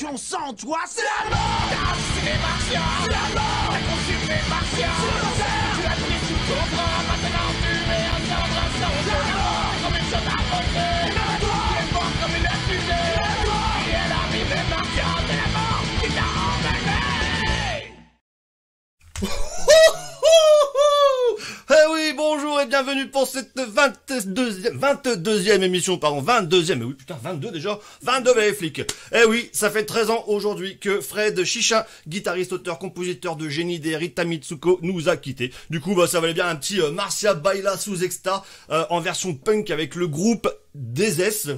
question sans toi, c'est la mort. T'as assassiné les martiens, c'est la mort. T'as conçu les martiens, tu l'as pris sous ton bras. Maintenant tu es un cendre sans mort. Comme une chose à voter, tu es mort comme une fusée. Il est l'arrivée des martiens, c'est la mort qui t'a emmené. Eh oui, bonjour et bienvenue pour cette 22e émission, pardon, 22e, mais oui, putain, 22 déjà, 22 les flics. Eh oui, ça fait 13 ans aujourd'hui que Fred Chichin, guitariste, auteur, compositeur de génie des Rita Mitsuko, nous a quittés. Du coup, bah, ça valait bien un petit Marcia Baila sous Exta, en version punk avec le groupe DSS.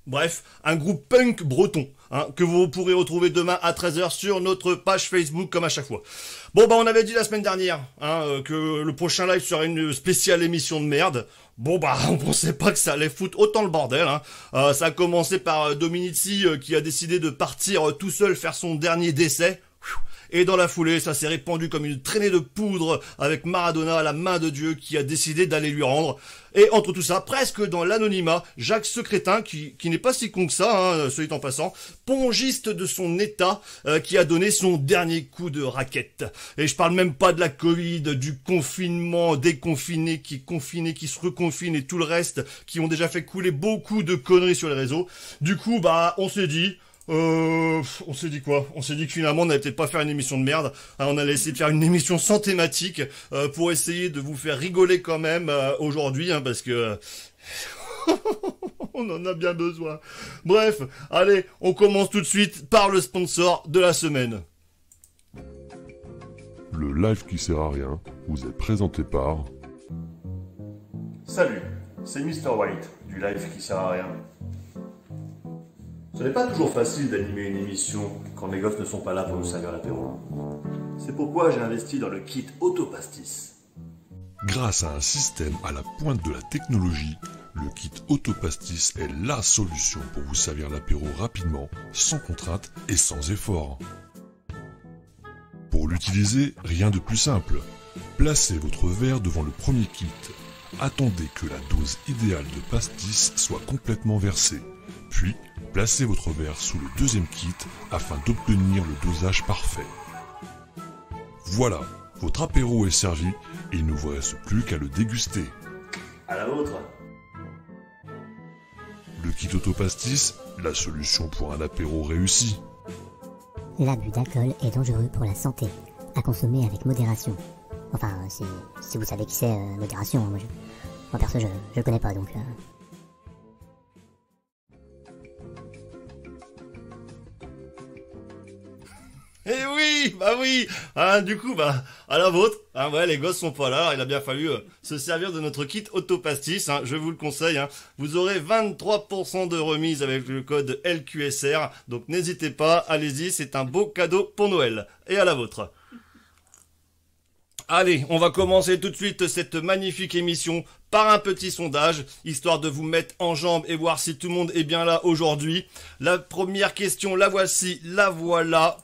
Bref, un groupe punk breton, que vous pourrez retrouver demain à 13h sur notre page Facebook comme à chaque fois. Bon bah on avait dit la semaine dernière que le prochain live serait une spéciale émission de merde. Bon bah on pensait pas que ça allait foutre autant le bordel. Ça a commencé par Dominici qui a décidé de partir tout seul faire son dernier décès. Et dans la foulée, ça s'est répandu comme une traînée de poudre avec Maradona, la main de Dieu, qui a décidé d'aller lui rendre. Et entre tout ça, presque dans l'anonymat, Jacques Secrétin, qui n'est pas si con que ça, celui en passant, pongiste de son état, qui a donné son dernier coup de raquette. Et je parle même pas de la Covid, du confinement, déconfiné, qui se reconfine et tout le reste, qui ont déjà fait couler beaucoup de conneries sur les réseaux. Du coup, bah, on s'est dit quoi? On s'est dit que finalement on n'allait peut-être pas faire une émission de merde. On allait essayer de faire une émission sans thématique pour essayer de vous faire rigoler quand même aujourd'hui, parce que on en a bien besoin. Bref, allez, on commence tout de suite par le sponsor de la semaine. Le live qui sert à rien vous est présenté par... Salut, c'est Mr. White du live qui sert à rien. Ce n'est pas toujours facile d'animer une émission quand les gosses ne sont pas là pour nous servir l'apéro. C'est pourquoi j'ai investi dans le kit Autopastis. Grâce à un système à la pointe de la technologie, le kit Autopastis est LA solution pour vous servir l'apéro rapidement, sans contrainte et sans effort. Pour l'utiliser, rien de plus simple. Placez votre verre devant le premier kit. Attendez que la dose idéale de pastis soit complètement versée. Puis, placez votre verre sous le deuxième kit afin d'obtenir le dosage parfait. Voilà, votre apéro est servi et il ne vous reste plus qu'à le déguster. À la vôtre. Le kit Autopastis, la solution pour un apéro réussi. L'abus d'alcool est dangereux pour la santé, à consommer avec modération. Enfin, si vous savez qui c'est, modération, moi perso je connais pas donc... Eh oui, bah oui, du coup, bah, à la vôtre, ouais, les gosses sont pas là, alors il a bien fallu se servir de notre kit Autopastis, je vous le conseille, vous aurez 23% de remise avec le code LQSR, donc n'hésitez pas, allez-y, c'est un beau cadeau pour Noël, et à la vôtre. Allez, on va commencer tout de suite cette magnifique émission par un petit sondage, histoire de vous mettre en jambes et voir si tout le monde est bien là aujourd'hui. La première question, la voici, la voilà.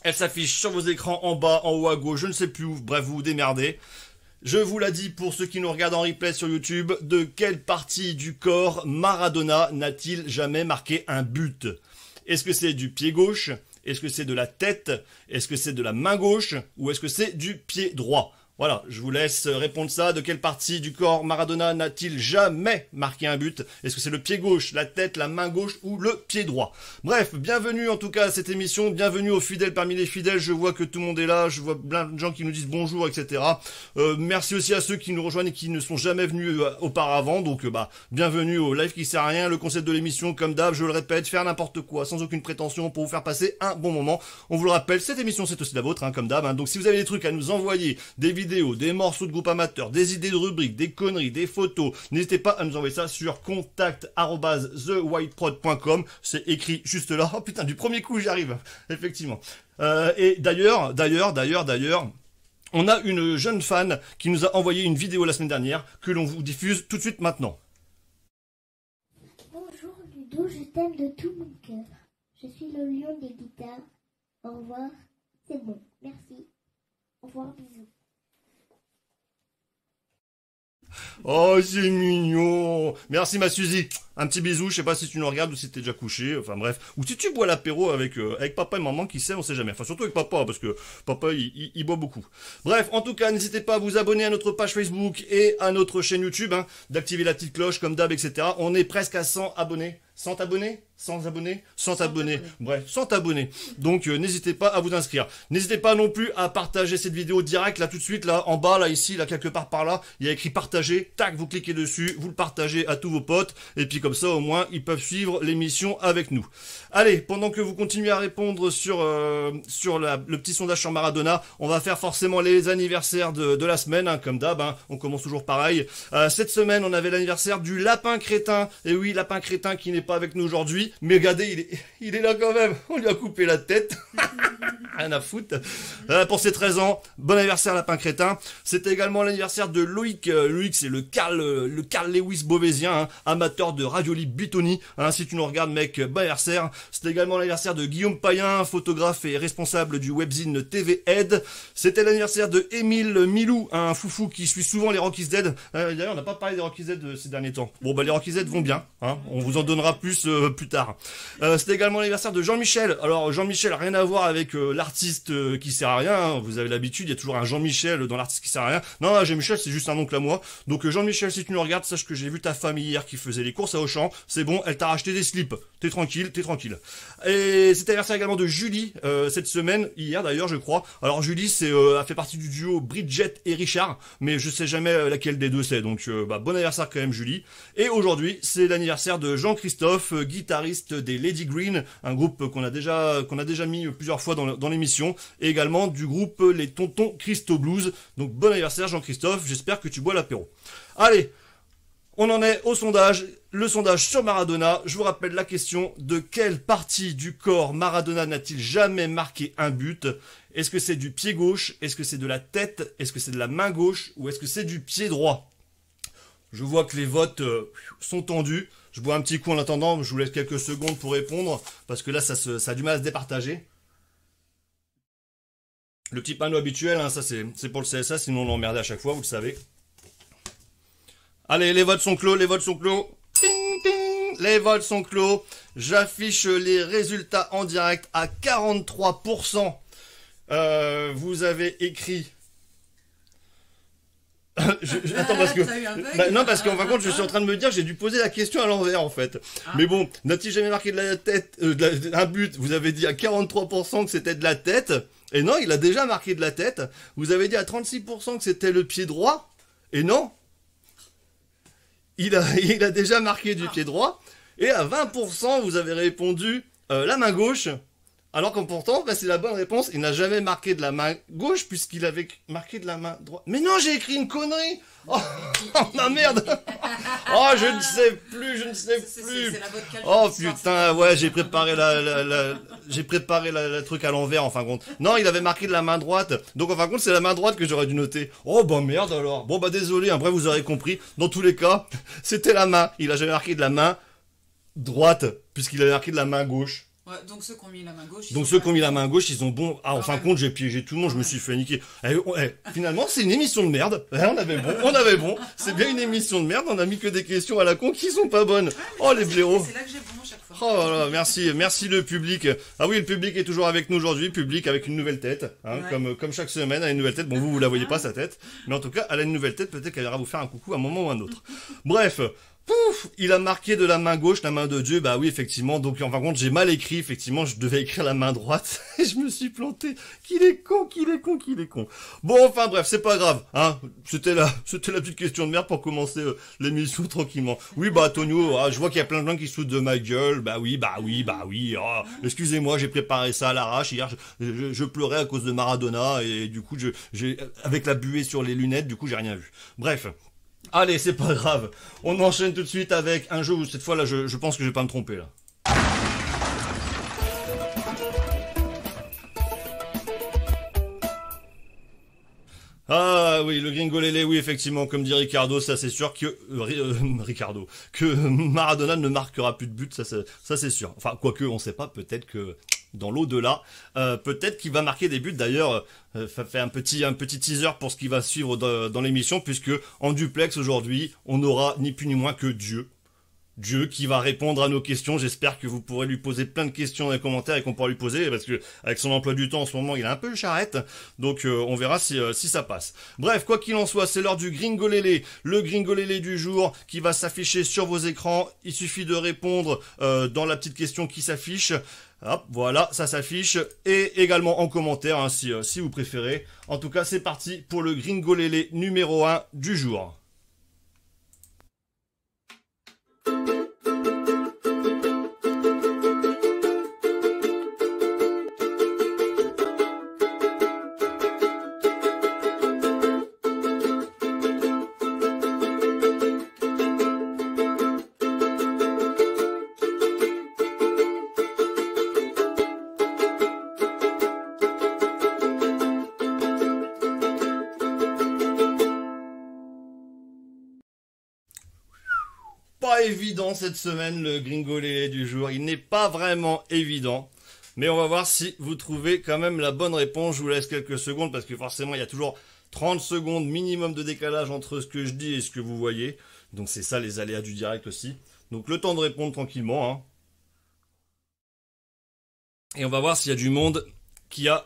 Elle s'affiche sur vos écrans en bas, en haut à gauche, je ne sais plus où, bref, vous vous démerdez. Je vous l'ai dit pour ceux qui nous regardent en replay sur YouTube, de quelle partie du corps Maradona n'a-t-il jamais marqué un but? Est-ce que c'est du pied gauche? Est-ce que c'est de la tête? Est-ce que c'est de la main gauche? Ou est-ce que c'est du pied droit? Voilà, je vous laisse répondre ça. De quelle partie du corps Maradona n'a-t-il jamais marqué un but? Est-ce que c'est le pied gauche, la tête, la main gauche ou le pied droit? Bref, bienvenue en tout cas à cette émission, bienvenue aux fidèles parmi les fidèles. Je vois que tout le monde est là, je vois plein de gens qui nous disent bonjour, etc. Merci aussi à ceux qui nous rejoignent et qui ne sont jamais venus auparavant. Donc bienvenue au live qui sert à rien. Le concept de l'émission, comme d'hab, je le répète, faire n'importe quoi, sans aucune prétention pour vous faire passer un bon moment. On vous le rappelle, cette émission c'est aussi la vôtre, comme d'hab. Donc si vous avez des trucs à nous envoyer, des vidéos, des morceaux de groupe amateurs, des idées de rubriques, des conneries, des photos, n'hésitez pas à nous envoyer ça sur contact@thewhiteprod.com. C'est écrit juste là. Oh putain, du premier coup j'y arrive, effectivement. Et d'ailleurs, on a une jeune fan qui nous a envoyé une vidéo la semaine dernière que l'on vous diffuse tout de suite maintenant. Bonjour Ludo, je t'aime de tout mon cœur. Je suis le lion des guitares. Au revoir, c'est bon, merci. Au revoir, bisous. Oh, c'est mignon. Merci ma Suzy. Un petit bisou, je sais pas si tu nous regardes ou si t'es déjà couché, enfin bref. Ou si tu bois l'apéro avec papa et maman, qui sait, on sait jamais. Enfin surtout avec papa, parce que papa il boit beaucoup. Bref, en tout cas, n'hésitez pas à vous abonner à notre page Facebook et à notre chaîne YouTube, hein, d'activer la petite cloche comme d'hab, etc. On est presque à 100 abonnés. 100 abonnés 100 abonnés 100 abonnés. Bref, 100 abonnés. Donc n'hésitez pas à vous inscrire. N'hésitez pas non plus à partager cette vidéo direct, là tout de suite, là en bas, là ici, là quelque part par là, il y a écrit partager. Tac, vous cliquez dessus, vous le partagez à tous vos potes, et puis comme ça au moins ils peuvent suivre l'émission avec nous. Allez, pendant que vous continuez à répondre sur le petit sondage sur Maradona, on va faire forcément les anniversaires de la semaine, hein, comme d'hab, hein, on commence toujours pareil. Cette semaine, on avait l'anniversaire du Lapin Crétin, et oui, Lapin Crétin qui n'est pas avec nous aujourd'hui, mais regardez, il est là quand même, on lui a coupé la tête. Rien à foutre. Pour ses 13 ans, bon anniversaire Lapin Crétin. C'était également l'anniversaire de Loïc. Loïc, c'est le Carl Lewis Beauvaisien, hein, amateur de ravioli Bitoni. Hein, si tu nous regardes, mec, bon anniversaire. C'était également l'anniversaire de Guillaume Payen, photographe et responsable du webzine TV Ed. C'était l'anniversaire de Émile Milou, un foufou qui suit souvent les Rockies Dead. D'ailleurs, on n'a pas parlé des Rockies Dead ces derniers temps. Bon, bah les Rockies Dead vont bien. Hein, on vous en donnera plus tard. C'était également l'anniversaire de Jean-Michel. Alors Jean-Michel, rien à voir avec l'artiste qui sert à rien, hein. Vous avez l'habitude, il y a toujours un Jean-Michel dans l'artiste qui sert à rien. Non, Jean-Michel, c'est juste un oncle à moi. Donc Jean-Michel, si tu nous regardes, sache que j'ai vu ta famille hier qui faisait les courses à Auchan. C'est bon, elle t'a racheté des slips. T'es tranquille, t'es tranquille. Et c'était l'anniversaire également de Julie cette semaine, hier d'ailleurs, je crois. Alors Julie, a fait partie du duo Bridget et Richard, mais je sais jamais laquelle des deux c'est. Donc bon anniversaire quand même Julie. Et aujourd'hui, c'est l'anniversaire de Jean-Christophe, guitariste des Lady Green, un groupe qu'on a déjà mis plusieurs fois dans l'émission, et également du groupe les Tontons Christo Blues. Donc bon anniversaire Jean-Christophe, j'espère que tu bois l'apéro. Allez, on en est au sondage, le sondage sur Maradona. Je vous rappelle la question: de quelle partie du corps Maradona n'a-t-il jamais marqué un but? Est-ce que c'est du pied gauche? Est-ce que c'est de la tête? Est-ce que c'est de la main gauche? Ou est-ce que c'est du pied droit? Je vois que les votes sont tendus. Je bois un petit coup en attendant, je vous laisse quelques secondes pour répondre, parce que là ça a du mal à se départager. Le petit panneau habituel, hein, ça c'est pour le CSA, sinon on l'emmerdait à chaque fois, vous le savez. Allez, les votes sont clos, les votes sont clos. Ping, ping, les votes sont clos. J'affiche les résultats en direct à 43%. Vous avez écrit... Attends, parce que... non, parce qu'en fin de compte, je suis en train de me dire, j'ai dû poser la question à l'envers, en fait. Mais bon, n'a-t-il jamais marqué de la tête, un but? Vous avez dit à 43% que c'était de la tête. Et non, il a déjà marqué de la tête. Vous avez dit à 36% que c'était le pied droit. Et non, il a déjà marqué du pied droit. Et à 20%, vous avez répondu la main gauche. Alors que pourtant, c'est la bonne réponse. Il n'a jamais marqué de la main gauche puisqu'il avait marqué de la main droite. Mais non, j'ai écrit une connerie. Oh, ma merde. Oh, je ne sais plus. C'est la bonne calcul. Oh putain, ouais, j'ai préparé la truc à l'envers en fin de compte. Non, il avait marqué de la main droite. Donc en fin de compte, c'est la main droite que j'aurais dû noter. Oh bah merde alors. Bon bah désolé, après vous aurez compris. Dans tous les cas, c'était la main. Il a jamais marqué de la main droite puisqu'il avait marqué de la main gauche. Ouais, donc ceux qui ont mis la main gauche. Donc ceux qui ont mis la main gauche, ils ont bon. Ah, en fin de compte, j'ai piégé tout le monde, je me suis fait niquer. Finalement, c'est une émission de merde. On avait bon. C'est bien une émission de merde. On a mis que des questions à la con qui sont pas bonnes. Oh les blaireaux. C'est là que j'ai bon à chaque fois. Oh là là, merci le public. Ah oui, le public est toujours avec nous aujourd'hui. Public avec une nouvelle tête, hein, comme chaque semaine, elle a une nouvelle tête. Bon, vous la voyez pas sa tête, mais en tout cas, elle a une nouvelle tête. Peut-être qu'elle ira vous faire un coucou à un moment ou à un autre. Bref. Pouf, il a marqué de la main gauche, la main de Dieu, bah oui, effectivement, donc en fin de compte, j'ai mal écrit, effectivement, je devais écrire la main droite, et je me suis planté, qu'il est con. Bon, enfin bref, c'est pas grave, hein, c'était la petite question de merde pour commencer l'émission tranquillement. Oui, bah Tonio, je vois qu'il y a plein de gens qui se foutent de ma gueule, bah oui, oh, excusez-moi, j'ai préparé ça à l'arrache, hier, je pleurais à cause de Maradona, et du coup, avec la buée sur les lunettes, du coup, j'ai rien vu. Bref. Allez, c'est pas grave. On enchaîne tout de suite avec un jeu où cette fois là, je pense que je vais pas me tromper là. Ah oui, le gringolélé, oui, effectivement, comme dit Ricardo, ça c'est sûr que que Maradona ne marquera plus de but, ça c'est sûr. Enfin, quoique, on sait pas, peut-être que dans l'au-delà, peut-être qu'il va marquer des buts. D'ailleurs, fait un petit teaser pour ce qui va suivre dans l'émission, puisque en duplex aujourd'hui, on aura ni plus ni moins que Dieu. Dieu qui va répondre à nos questions. J'espère que vous pourrez lui poser plein de questions dans les commentaires et qu'on pourra lui poser, parce que avec son emploi du temps en ce moment, il est un peu charrette. Donc on verra si ça passe. Bref, quoi qu'il en soit, c'est l'heure du Gringolélé. Le Gringolélé du jour qui va s'afficher sur vos écrans. Il suffit de répondre dans la petite question qui s'affiche. Hop, voilà, ça s'affiche. Et également en commentaire, hein, si vous préférez. En tout cas, c'est parti pour le Gringolélé numéro 1 du jour. Pas évident cette semaine, le Gringolélé du jour. Il n'est pas vraiment évident. Mais on va voir si vous trouvez quand même la bonne réponse. Je vous laisse quelques secondes parce que forcément, il y a toujours 30 secondes minimum de décalage entre ce que je dis et ce que vous voyez. Donc c'est ça les aléas du direct aussi. Donc le temps de répondre tranquillement, hein. Et on va voir s'il y a du monde qui a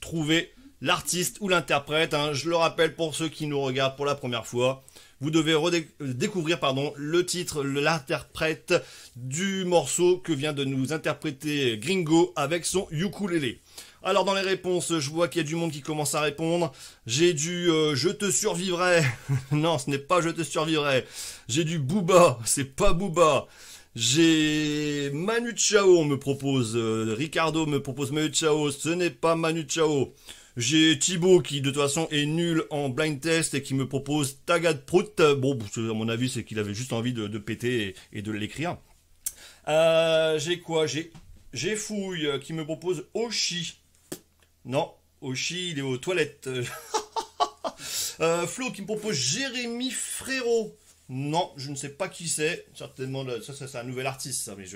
trouvé l'artiste ou l'interprète, hein. Je le rappelle pour ceux qui nous regardent pour la première fois. Vous devez découvrir le titre, l'interprète du morceau que vient de nous interpréter Gringo avec son ukulélé. Alors dans les réponses, je vois qu'il y a du monde qui commence à répondre. J'ai du je te survivrai. Non, ce n'est pas je te survivrai. J'ai du Booba, c'est pas Booba. J'ai Manu Chao, on me propose, Ricardo me propose Manu Chao, ce n'est pas Manu Chao. J'ai Thibaut qui de toute façon est nul en blind test et qui me propose Tagad Prout. Bon, à mon avis c'est qu'il avait juste envie de péter et de l'écrire. J'ai quoi? J'ai Fouille qui me propose Oshi. Non, Oshi il est aux toilettes. Flo qui me propose Jérémy Frérot. Non, je ne sais pas qui c'est. Certainement, ça c'est un nouvel artiste, ça, mais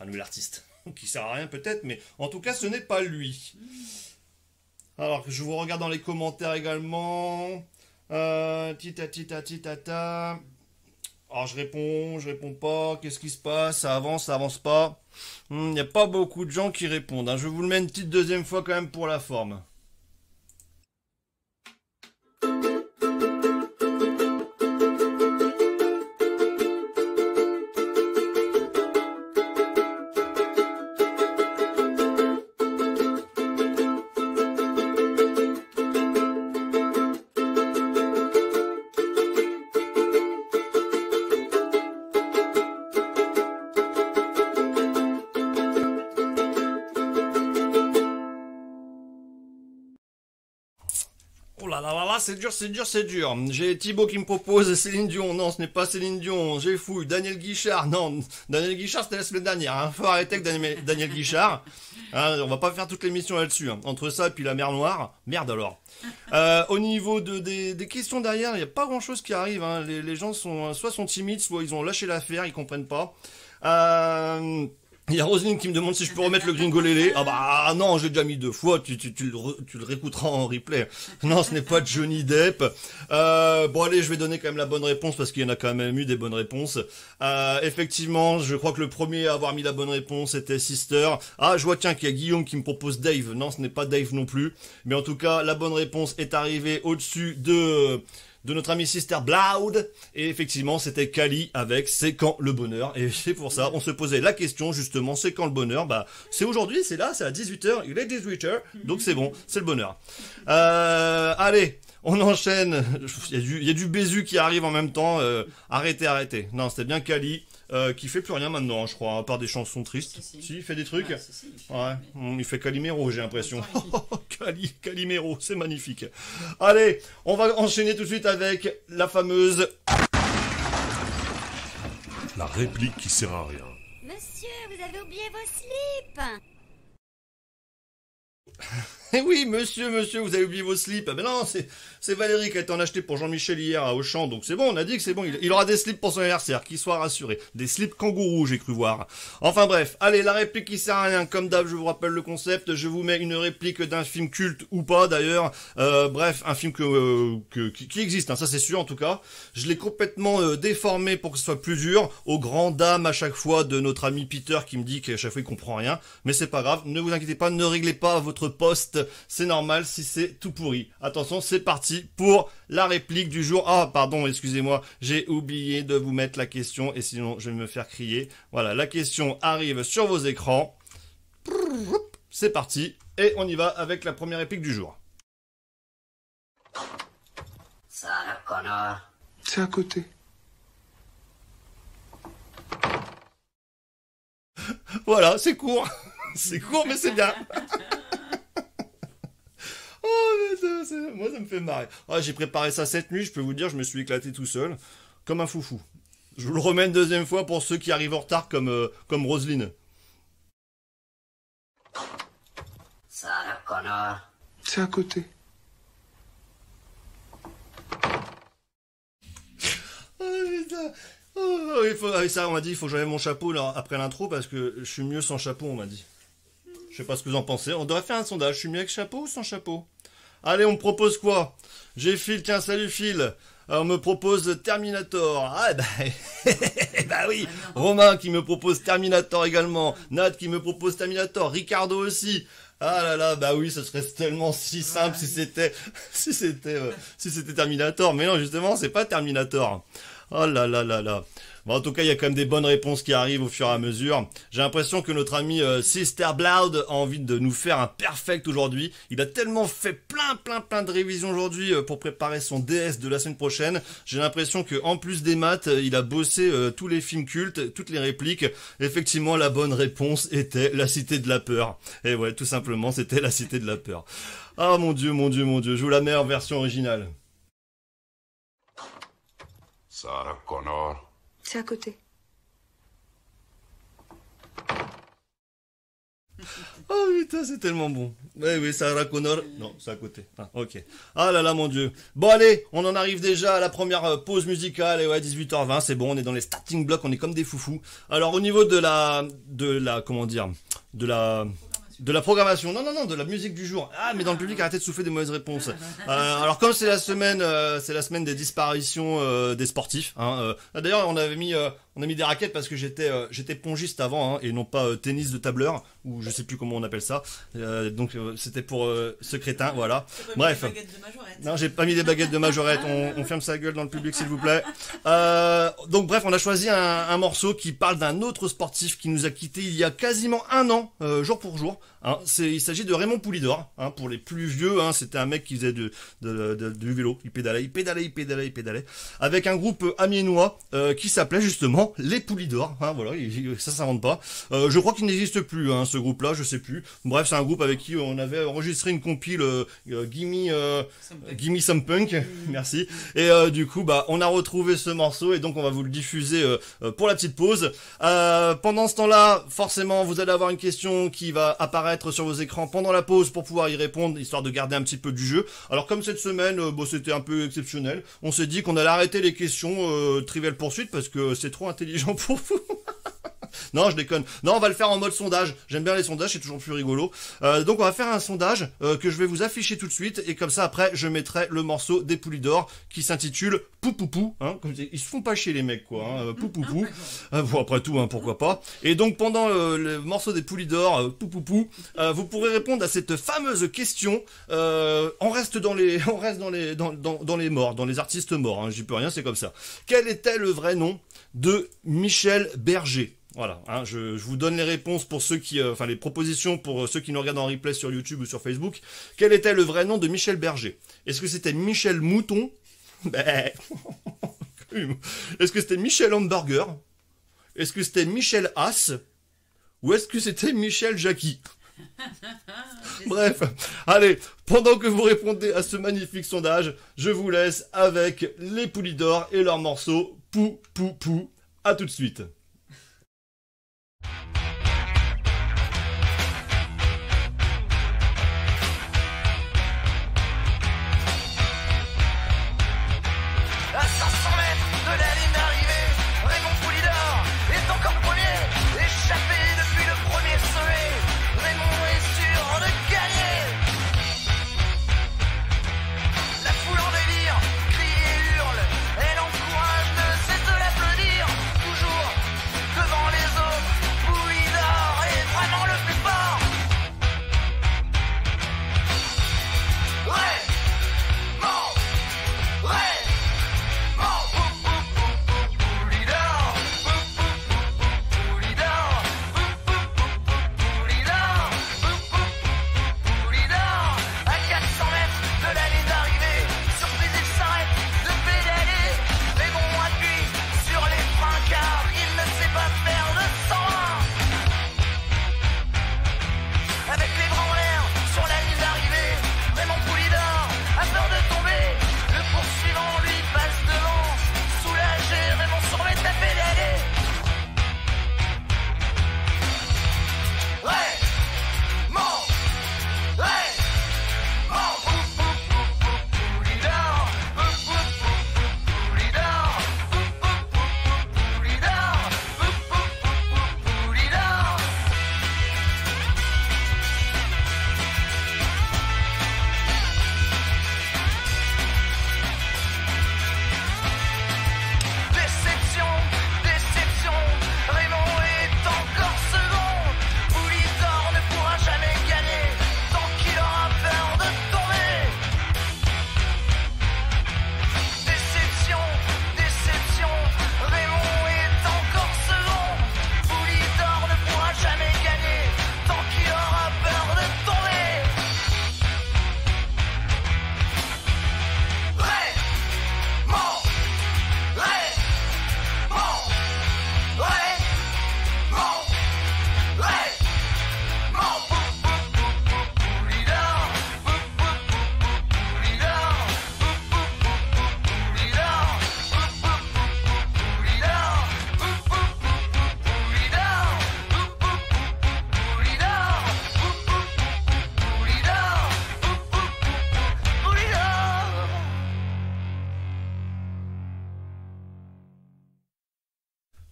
un nouvel artiste qui sert à rien peut-être, mais en tout cas ce n'est pas lui. Alors, je vous regarde dans les commentaires également. Tita. Alors, je réponds pas. Qu'est-ce qui se passe? Ça avance pas. Il n'y a pas beaucoup de gens qui répondent, hein. Je vous le mets une petite deuxième fois quand même pour la forme. Oh là là là là, c'est dur. J'ai Thibaut qui me propose Céline Dion. Non, ce n'est pas Céline Dion. J'ai Fouille. Daniel Guichard. Non, Daniel Guichard, c'était la semaine dernière. Hein. Faut arrêter avec Daniel Guichard. Hein, on va pas faire toute l'émission là-dessus. Hein. Entre ça et puis la mer Noire. Merde alors. Au niveau des questions derrière, il n'y a pas grand-chose qui arrive. Hein. Les gens soit sont timides, soit ils ont lâché l'affaire, ils comprennent pas. Il y a Roselyne qui me demande si je peux remettre le Gringolélé. Ah bah non, j'ai déjà mis 2 fois, tu le réécouteras en replay. Non, ce n'est pas Johnny Depp. Bon allez, je vais donner quand même la bonne réponse parce qu'il y en a quand même eu des bonnes réponses. Effectivement, je crois que le premier à avoir mis la bonne réponse était Sister. Ah, je vois tiens qu'il y a Guillaume qui me propose Dave. Non, ce n'est pas Dave non plus. Mais en tout cas, la bonne réponse est arrivée au-dessus de notre ami Sister Bloud, et effectivement c'était Kali avec C'est quand le bonheur, et c'est pour ça on se posait la question justement, c'est quand le bonheur? Bah c'est aujourd'hui, c'est là, c'est à 18h, il est 18h, donc c'est bon, c'est le bonheur. Allez, on enchaîne, il y a du Bézu qui arrive en même temps, arrêtez, non c'était bien Kali, qui fait plus rien maintenant, je crois, à part des chansons tristes. Si, il fait des trucs. Il fait Calimero, j'ai l'impression. Calimero, c'est magnifique. Allez, on va enchaîner tout de suite avec la fameuse... La réplique qui sert à rien. Monsieur, vous avez oublié vos slips. Eh oui, monsieur, vous avez oublié vos slips. Ah ben non, c'est Valérie qui a été en acheté pour Jean-Michel hier à Auchan, donc c'est bon, on a dit que c'est bon. Il aura des slips pour son anniversaire, qu'il soit rassuré. Des slips kangourous, j'ai cru voir. Enfin bref, allez, la réplique qui sert à rien. Comme d'hab, je vous rappelle le concept. Je vous mets une réplique d'un film culte ou pas d'ailleurs. Bref, un film qui existe, hein, ça c'est sûr en tout cas. Je l'ai complètement déformé pour que ce soit plus dur, aux grandes dames à chaque fois de notre ami Peter qui me dit qu'à chaque fois il comprend rien. Mais c'est pas grave, ne vous inquiétez pas, ne réglez pas votre poste. C'est normal si c'est tout pourri. Attention, c'est parti pour la réplique du jour. Ah, pardon, excusez-moi, j'ai oublié de vous mettre la question et sinon je vais me faire crier. Voilà, la question arrive sur vos écrans. C'est parti et on y va avec la première réplique du jour. Sale connard. C'est à côté. Voilà, c'est court. C'est court mais c'est bien. Oh, mais moi ça me fait marrer. Ah, j'ai préparé ça cette nuit, je peux vous dire, je me suis éclaté tout seul, comme un foufou. Je vous le remets une deuxième fois pour ceux qui arrivent en retard comme Roselyne. Sale connard. C'est à côté. Oh putain. Oh, ça, on m'a dit, il faut que j'enlève mon chapeau là, après l'intro parce que je suis mieux sans chapeau, on m'a dit. Je sais pas ce que vous en pensez. On devrait faire un sondage. Je suis mieux avec chapeau ou sans chapeau? Allez, on me propose quoi? J'ai Phil, tiens, salut Phil. On me propose Terminator. Ah bah, bah oui. Romain qui me propose Terminator également. Nat qui me propose Terminator. Ricardo aussi. Ah là là, bah oui, ce serait tellement si simple si c'était Terminator. Mais non, justement, c'est pas Terminator. Oh là là là là. Bon, en tout cas, il y a quand même des bonnes réponses qui arrivent au fur et à mesure. J'ai l'impression que notre ami Sister Blood a envie de nous faire un perfect aujourd'hui. Il a tellement fait plein de révisions aujourd'hui pour préparer son DS de la semaine prochaine. J'ai l'impression que en plus des maths, il a bossé tous les films cultes, toutes les répliques. Effectivement, la bonne réponse était La Cité de la Peur. Et ouais, tout simplement, c'était La Cité de la Peur. Ah mon Dieu, je vous la mets en version originale. Sarah Connor. C'est à côté. Oh putain, c'est tellement bon. Oui, Sarah Connor. Non, c'est à côté. Ah, ok. Ah là là, mon Dieu. Bon, allez, on en arrive déjà à la première pause musicale. Et ouais, 18h20, c'est bon, on est dans les starting blocks, on est comme des foufous. Alors, au niveau de la programmation. Non, de la musique du jour. Ah, mais dans le public, arrêtez de souffler des mauvaises réponses. Alors, comme c'est la semaine des disparitions des sportifs. Hein, d'ailleurs, on a mis des raquettes parce que j'étais pongiste avant, hein, et non pas tennis de tableur, ou je sais plus comment on appelle ça. Donc, c'était pour ce crétin, voilà. Bref. Non, j'ai pas mis des baguettes de majorette. On ferme sa gueule dans le public, s'il vous plaît. Donc, bref, on a choisi un morceau qui parle d'un autre sportif qui nous a quittés il y a quasiment un an, jour pour jour. Hein, il s'agit de Raymond Poulidor, hein, pour les plus vieux, hein, c'était un mec qui faisait du vélo, il pédalait, avec un groupe amiénois qui s'appelait justement les Poulidor, hein, voilà, ça s'invente pas. Je crois qu'il n'existe plus, hein, ce groupe-là, je sais plus. Bref, c'est un groupe avec qui on avait enregistré une compile Gimme Some Punk, merci. Et du coup, bah, on a retrouvé ce morceau et donc on va vous le diffuser pour la petite pause. Pendant ce temps-là, forcément, vous allez avoir une question qui va apparaître sur vos écrans pendant la pause pour pouvoir y répondre, histoire de garder un petit peu du jeu. Alors comme cette semaine, c'était un peu exceptionnel, on s'est dit qu'on allait arrêter les questions Trivial Poursuite parce que c'est trop intelligent pour vous. Non, je déconne. Non, on va le faire en mode sondage. J'aime bien les sondages, c'est toujours plus rigolo. Donc on va faire un sondage que je vais vous afficher tout de suite et comme ça après je mettrai le morceau des Poulidor qui s'intitule Poupoupou. Hein, ils se font pas chier les mecs quoi. Hein, Poupoupou. Bon après tout, hein, pourquoi pas. Et donc pendant le morceau des Poulidor, Poupoupou, vous pourrez répondre à cette fameuse question. On reste dans les morts, dans les artistes morts. Hein, j'y peux rien, c'est comme ça. Quel était le vrai nom de Michel Berger? Voilà, hein, je vous donne les réponses pour ceux qui, les propositions pour ceux qui nous regardent en replay sur YouTube ou sur Facebook. Quel était le vrai nom de Michel Berger? Est-ce que c'était Michel Mouton? Est-ce que c'était Michel Hamburger? Est-ce que c'était Michel As? Ou est-ce que c'était Michel Jackie? Bref, allez, pendant que vous répondez à ce magnifique sondage, je vous laisse avec les Poulidor et leur morceau Pou Pou Pou. À tout de suite.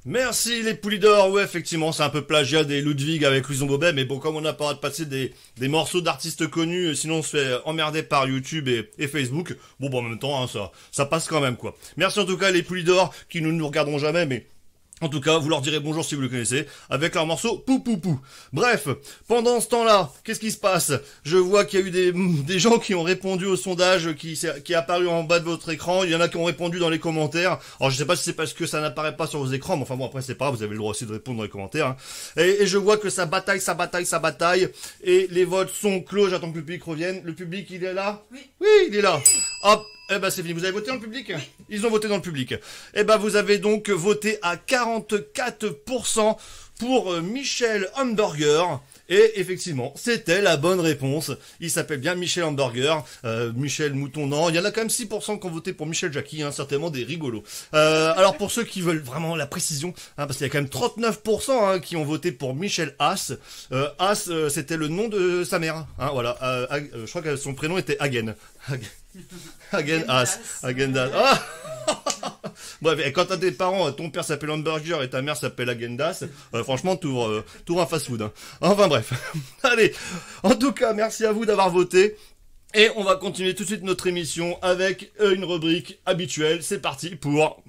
Merci les poulies d'or, ouais effectivement c'est un peu plagiat des Ludwig avec Louison Bobet, mais bon comme on n'a pas le droit de passer des morceaux d'artistes connus, sinon on se fait emmerder par YouTube et Facebook, bon en même temps hein, ça passe quand même quoi. Merci en tout cas les poulies d'or qui nous regarderont jamais, mais en tout cas, vous leur direz bonjour si vous le connaissez, avec leur morceau Pou Pou Pou. Bref, pendant ce temps-là, qu'est-ce qui se passe? Je vois qu'il y a eu des gens qui ont répondu au sondage qui est apparu en bas de votre écran. Il y en a qui ont répondu dans les commentaires. Alors je sais pas si c'est parce que ça n'apparaît pas sur vos écrans, mais enfin bon après c'est pas grave, vous avez le droit aussi de répondre dans les commentaires. Hein. Et je vois que ça bataille, et les votes sont clos. J'attends que le public revienne. Le public il est là? Oui, il est là. Hop. Eh ben c'est fini, vous avez voté dans le public? Oui. Ils ont voté dans le public. Eh ben vous avez donc voté à 44% pour Michel Hamburger. Et effectivement, c'était la bonne réponse. Il s'appelle bien Michel Hamburger, Michel Mouton, non. Il y en a quand même 6% qui ont voté pour Michel Jackie, hein, certainement des rigolos. Alors pour ceux qui veulent vraiment la précision, hein, parce qu'il y a quand même 39% hein, qui ont voté pour Michel Haas. Haas, c'était le nom de sa mère. Hein, voilà. Je crois que son prénom était Hagen. Hagen Haas. Hagen Haas. Ah bref, et quand t'as des parents, ton père s'appelle Hamburger et ta mère s'appelle Agendas, franchement, t'ouvres un fast-food. Hein. Enfin bref. Allez, en tout cas, merci à vous d'avoir voté. Et on va continuer tout de suite notre émission avec une rubrique habituelle. C'est parti pour...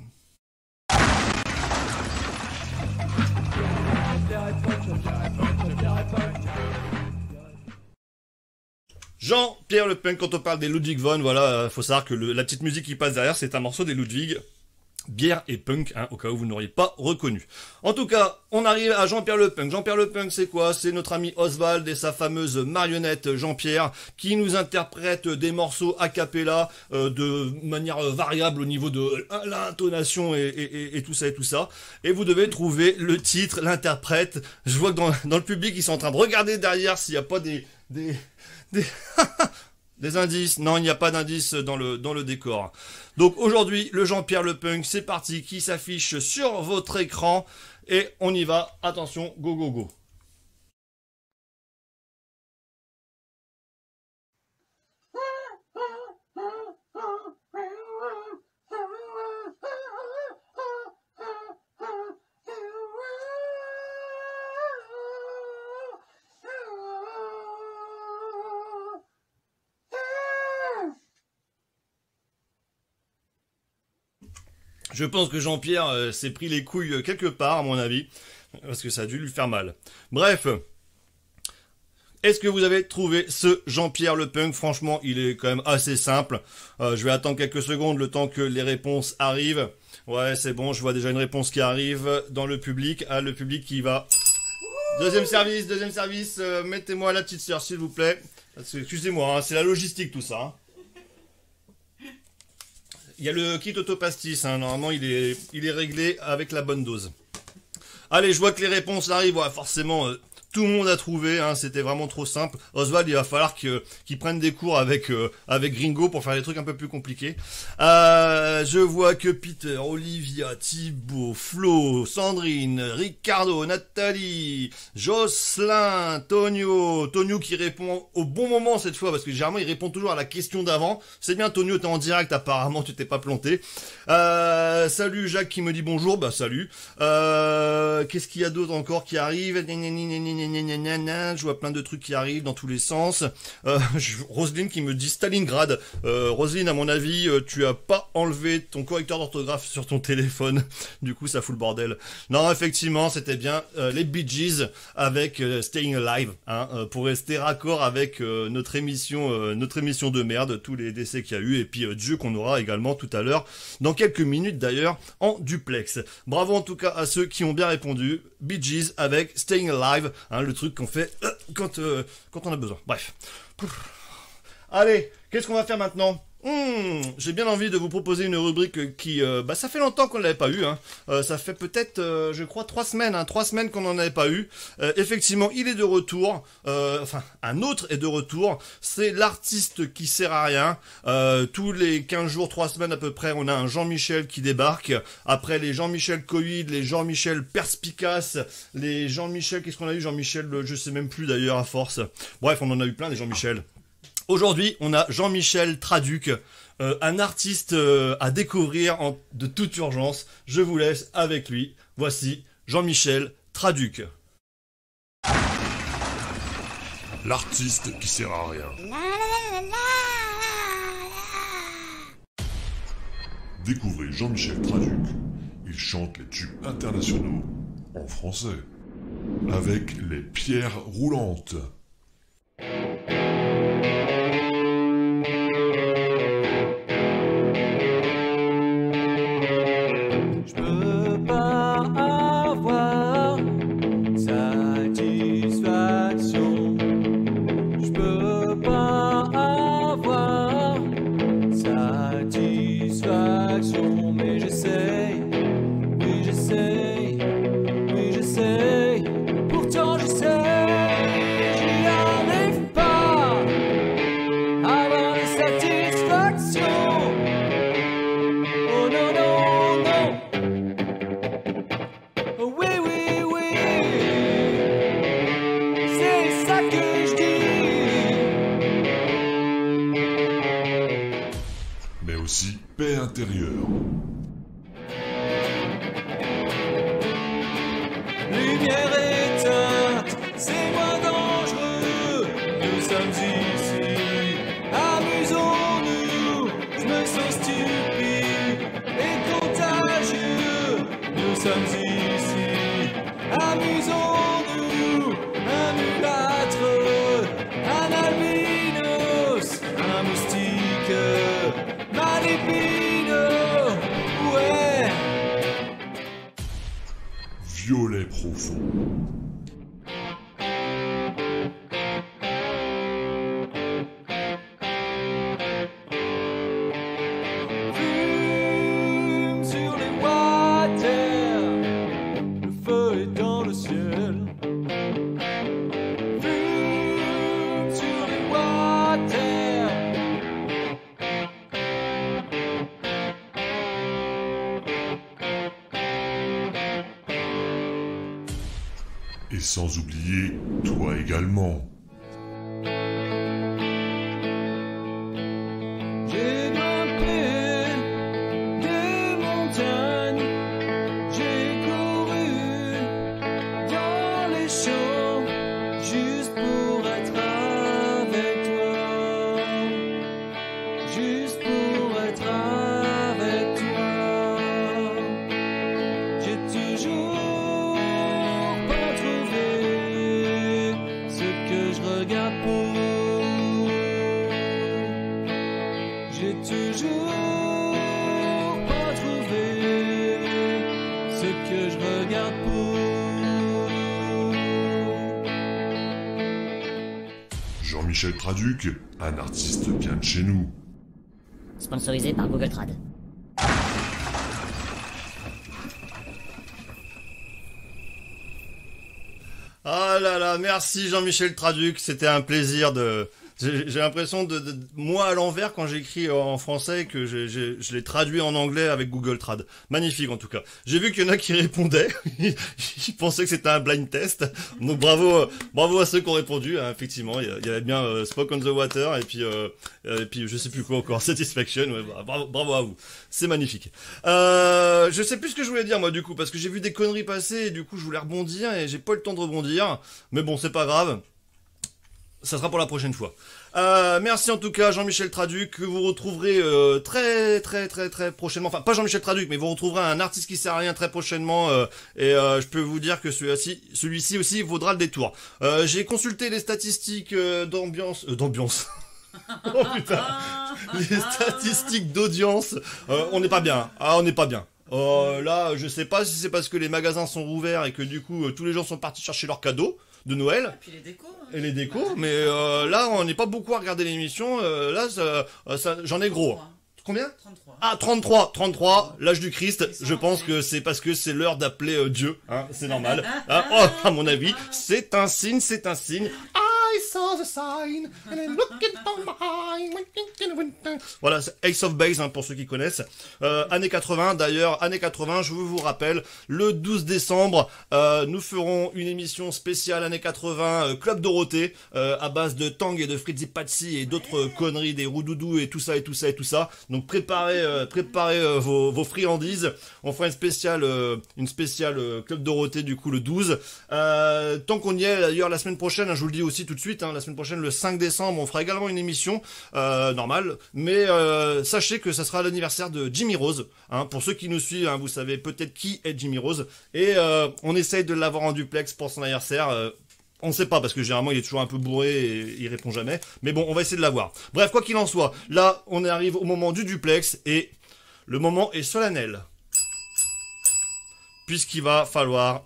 Jean-Pierre Le Punk, quand on parle des Ludwig von, voilà, faut savoir que la petite musique qui passe derrière, c'est un morceau des Ludwig. Bière et punk, hein, au cas où vous n'auriez pas reconnu. En tout cas, on arrive à Jean-Pierre Le Punk. Jean-Pierre Le Punk, c'est quoi? C'est notre ami Oswald et sa fameuse marionnette Jean-Pierre qui nous interprète des morceaux a cappella de manière variable au niveau de l'intonation et tout ça et tout ça. Et vous devez trouver le titre, l'interprète. Je vois que dans le public, ils sont en train de regarder derrière s'il n'y a pas des indices. Non, il n'y a pas d'indices dans le décor. Donc aujourd'hui, le Jean-Pierre Le Punk, c'est parti, qui s'affiche sur votre écran. Et on y va. Attention, go, go, go. Je pense que Jean-Pierre s'est pris les couilles quelque part, à mon avis, parce que ça a dû lui faire mal. Bref, est-ce que vous avez trouvé ce Jean-Pierre Le Punk? Franchement, il est quand même assez simple. Je vais attendre quelques secondes, le temps que les réponses arrivent. Ouais, c'est bon, je vois déjà une réponse qui arrive dans le public. Ah, le public qui va... Deuxième service, mettez-moi la petite sœur, s'il vous plaît. Excusez-moi, hein, c'est la logistique tout ça. Hein. Il y a le kit autopastis, hein, normalement il est réglé avec la bonne dose. Allez, je vois que les réponses arrivent, ouais, forcément tout le monde a trouvé, hein, c'était vraiment trop simple. Oswald, il va falloir qu'il prenne des cours avec Gringo pour faire des trucs un peu plus compliqués. Je vois que Peter, Olivia, Thibaut, Flo, Sandrine, Ricardo, Nathalie, Jocelyn, Tonio qui répond au bon moment cette fois, parce que généralement il répond toujours à la question d'avant. C'est bien Tonio, t'es en direct apparemment, tu t'es pas planté. Salut Jacques qui me dit bonjour, bah salut. Qu'est-ce qu'il y a d'autre encore qui arrive? Je vois plein de trucs qui arrivent dans tous les sens. Roselyne qui me dit Stalingrad. Roselyne, à mon avis, tu as pas enlevé ton correcteur d'orthographe sur ton téléphone. Du coup, ça fout le bordel. Non, effectivement, c'était bien les Bee Gees avec Staying Alive, hein, pour rester raccord avec notre émission de merde, tous les décès qu'il y a eu, et puis Dieu qu'on aura également tout à l'heure, dans quelques minutes d'ailleurs, en duplex. Bravo en tout cas à ceux qui ont bien répondu. Bee Gees avec Staying Alive, hein, le truc qu'on fait quand on a besoin. Bref. Allez, qu'est-ce qu'on va faire maintenant? J'ai bien envie de vous proposer une rubrique qui, ça fait longtemps qu'on ne l'avait pas eu, hein. Ça fait peut-être, je crois, 3 semaines, hein, 3 semaines qu'on n'en avait pas eu. Effectivement, il est de retour. Enfin, un autre est de retour. C'est l'artiste qui sert à rien. Tous les 15 jours, 3 semaines à peu près, on a un Jean-Michel qui débarque. Après les Jean-Michel Covid, les Jean-Michel perspicaces, les Jean-Michel, qu'est-ce qu'on a eu? Jean-Michel, je sais même plus d'ailleurs à force. Bref, on en a eu plein des Jean-Michel. Aujourd'hui, on a Jean-Michel Traduc. un artiste à découvrir de toute urgence. Je vous laisse avec lui. Voici Jean-Michel Traduc. L'artiste qui sert à rien. Découvrez Jean-Michel Traduc. Il chante les tubes internationaux en français. Avec les pierres roulantes. Je peux pas avoir satisfaction. Je peux pas avoir satisfaction. Mais j'essaye, oui j'essaye, oui j'essaye. Pourtant j'essaye, j'y arrive pas à avoir de satisfaction. Oh non non non. Oh oui oui oui. C'est ça que je dis. Mais aussi paix intérieure. Lumière éteinte, c'est moins dangereux. Nous sommes ici, amusons-nous. Je me sens stupide et contagieux. Nous sommes ici, amusons-nous. Un mulâtre, un albinos, un moustique, malépino. Ouais. Violet profond. Fume sur les water, le feu est dans le ciel. Fume sur les water. Et sans oublier toi également. J'ai grimpé des montagnes, j'ai couru dans les champs, juste pour être avec toi, juste pour être avec toi. J'ai toujours pas trouvé ce que je regarde pour. J'ai toujours pas trouvé ce que je regarde pour. Jean-Michel Traduc, un artiste bien de chez nous. Sponsorisé par Google Trad. Ah là là, merci Jean-Michel Traduc, c'était un plaisir de... J'ai l'impression de moi à l'envers quand j'écris en français que je l'ai traduit en anglais avec Google Trad. Magnifique en tout cas. J'ai vu qu'il y en a qui répondaient. Ils pensaient que c'était un blind test. Donc bravo à ceux qui ont répondu. Hein, effectivement, il y avait bien Spoke on the Water et puis je sais plus quoi encore. Satisfaction. Ouais, bravo à vous. C'est magnifique. Je sais plus ce que je voulais dire moi du coup parce que j'ai vu des conneries passer et du coup je voulais rebondir et j'ai pas eu le temps de rebondir. Mais bon, c'est pas grave. Ça sera pour la prochaine fois. Merci en tout cas Jean-Michel Traduc, que vous retrouverez très prochainement. Enfin pas Jean-Michel Traduc, mais vous retrouverez un artiste qui sert à rien très prochainement. Et je peux vous dire que celui-ci aussi vaudra le détour. J'ai consulté les statistiques d'ambiance. Oh putain. Les statistiques d'audience. On n'est pas bien. Ah on n'est pas bien. Là, je sais pas si c'est parce que les magasins sont rouverts et que du coup tous les gens sont partis chercher leurs cadeaux de Noël. Et puis les décos. Hein. Et les décos, mais là on n'est pas beaucoup à regarder l'émission. Là, j'en ai gros. 33. Combien 33. Ah 33, l'âge du Christ. Je pense que c'est parce que c'est l'heure d'appeler Dieu. Hein, c'est normal. Hein, à mon avis, c'est un signe. I saw saw the sign, and I'm looking from behind. Voilà, c'est Ace of Base, hein, pour ceux qui connaissent. Années 80, d'ailleurs, années 80, je vous rappelle, le 12 décembre, nous ferons une émission spéciale années 80, Club Dorothée, à base de Tang et de Fritzi Patsy et d'autres conneries, des roudoudous et tout ça et tout ça et tout ça. Donc préparez vos friandises. On fera une spéciale Club Dorothée du coup le 12. Tant qu'on y est, d'ailleurs la semaine prochaine, hein, je vous le dis aussi tout de suite, hein, la semaine prochaine le 5 décembre, on fera également une émission normale, mais sachez que ça sera l'anniversaire de Jimmy Rose. Hein, pour ceux qui nous suivent, hein, vous savez peut-être qui est Jimmy Rose, et on essaye de l'avoir en duplex pour son anniversaire. On ne sait pas parce que généralement il est toujours un peu bourré et il répond jamais. Mais bon, on va essayer de l'avoir. Bref, quoi qu'il en soit, là on arrive au moment du duplex et le moment est solennel. Puisqu'il va falloir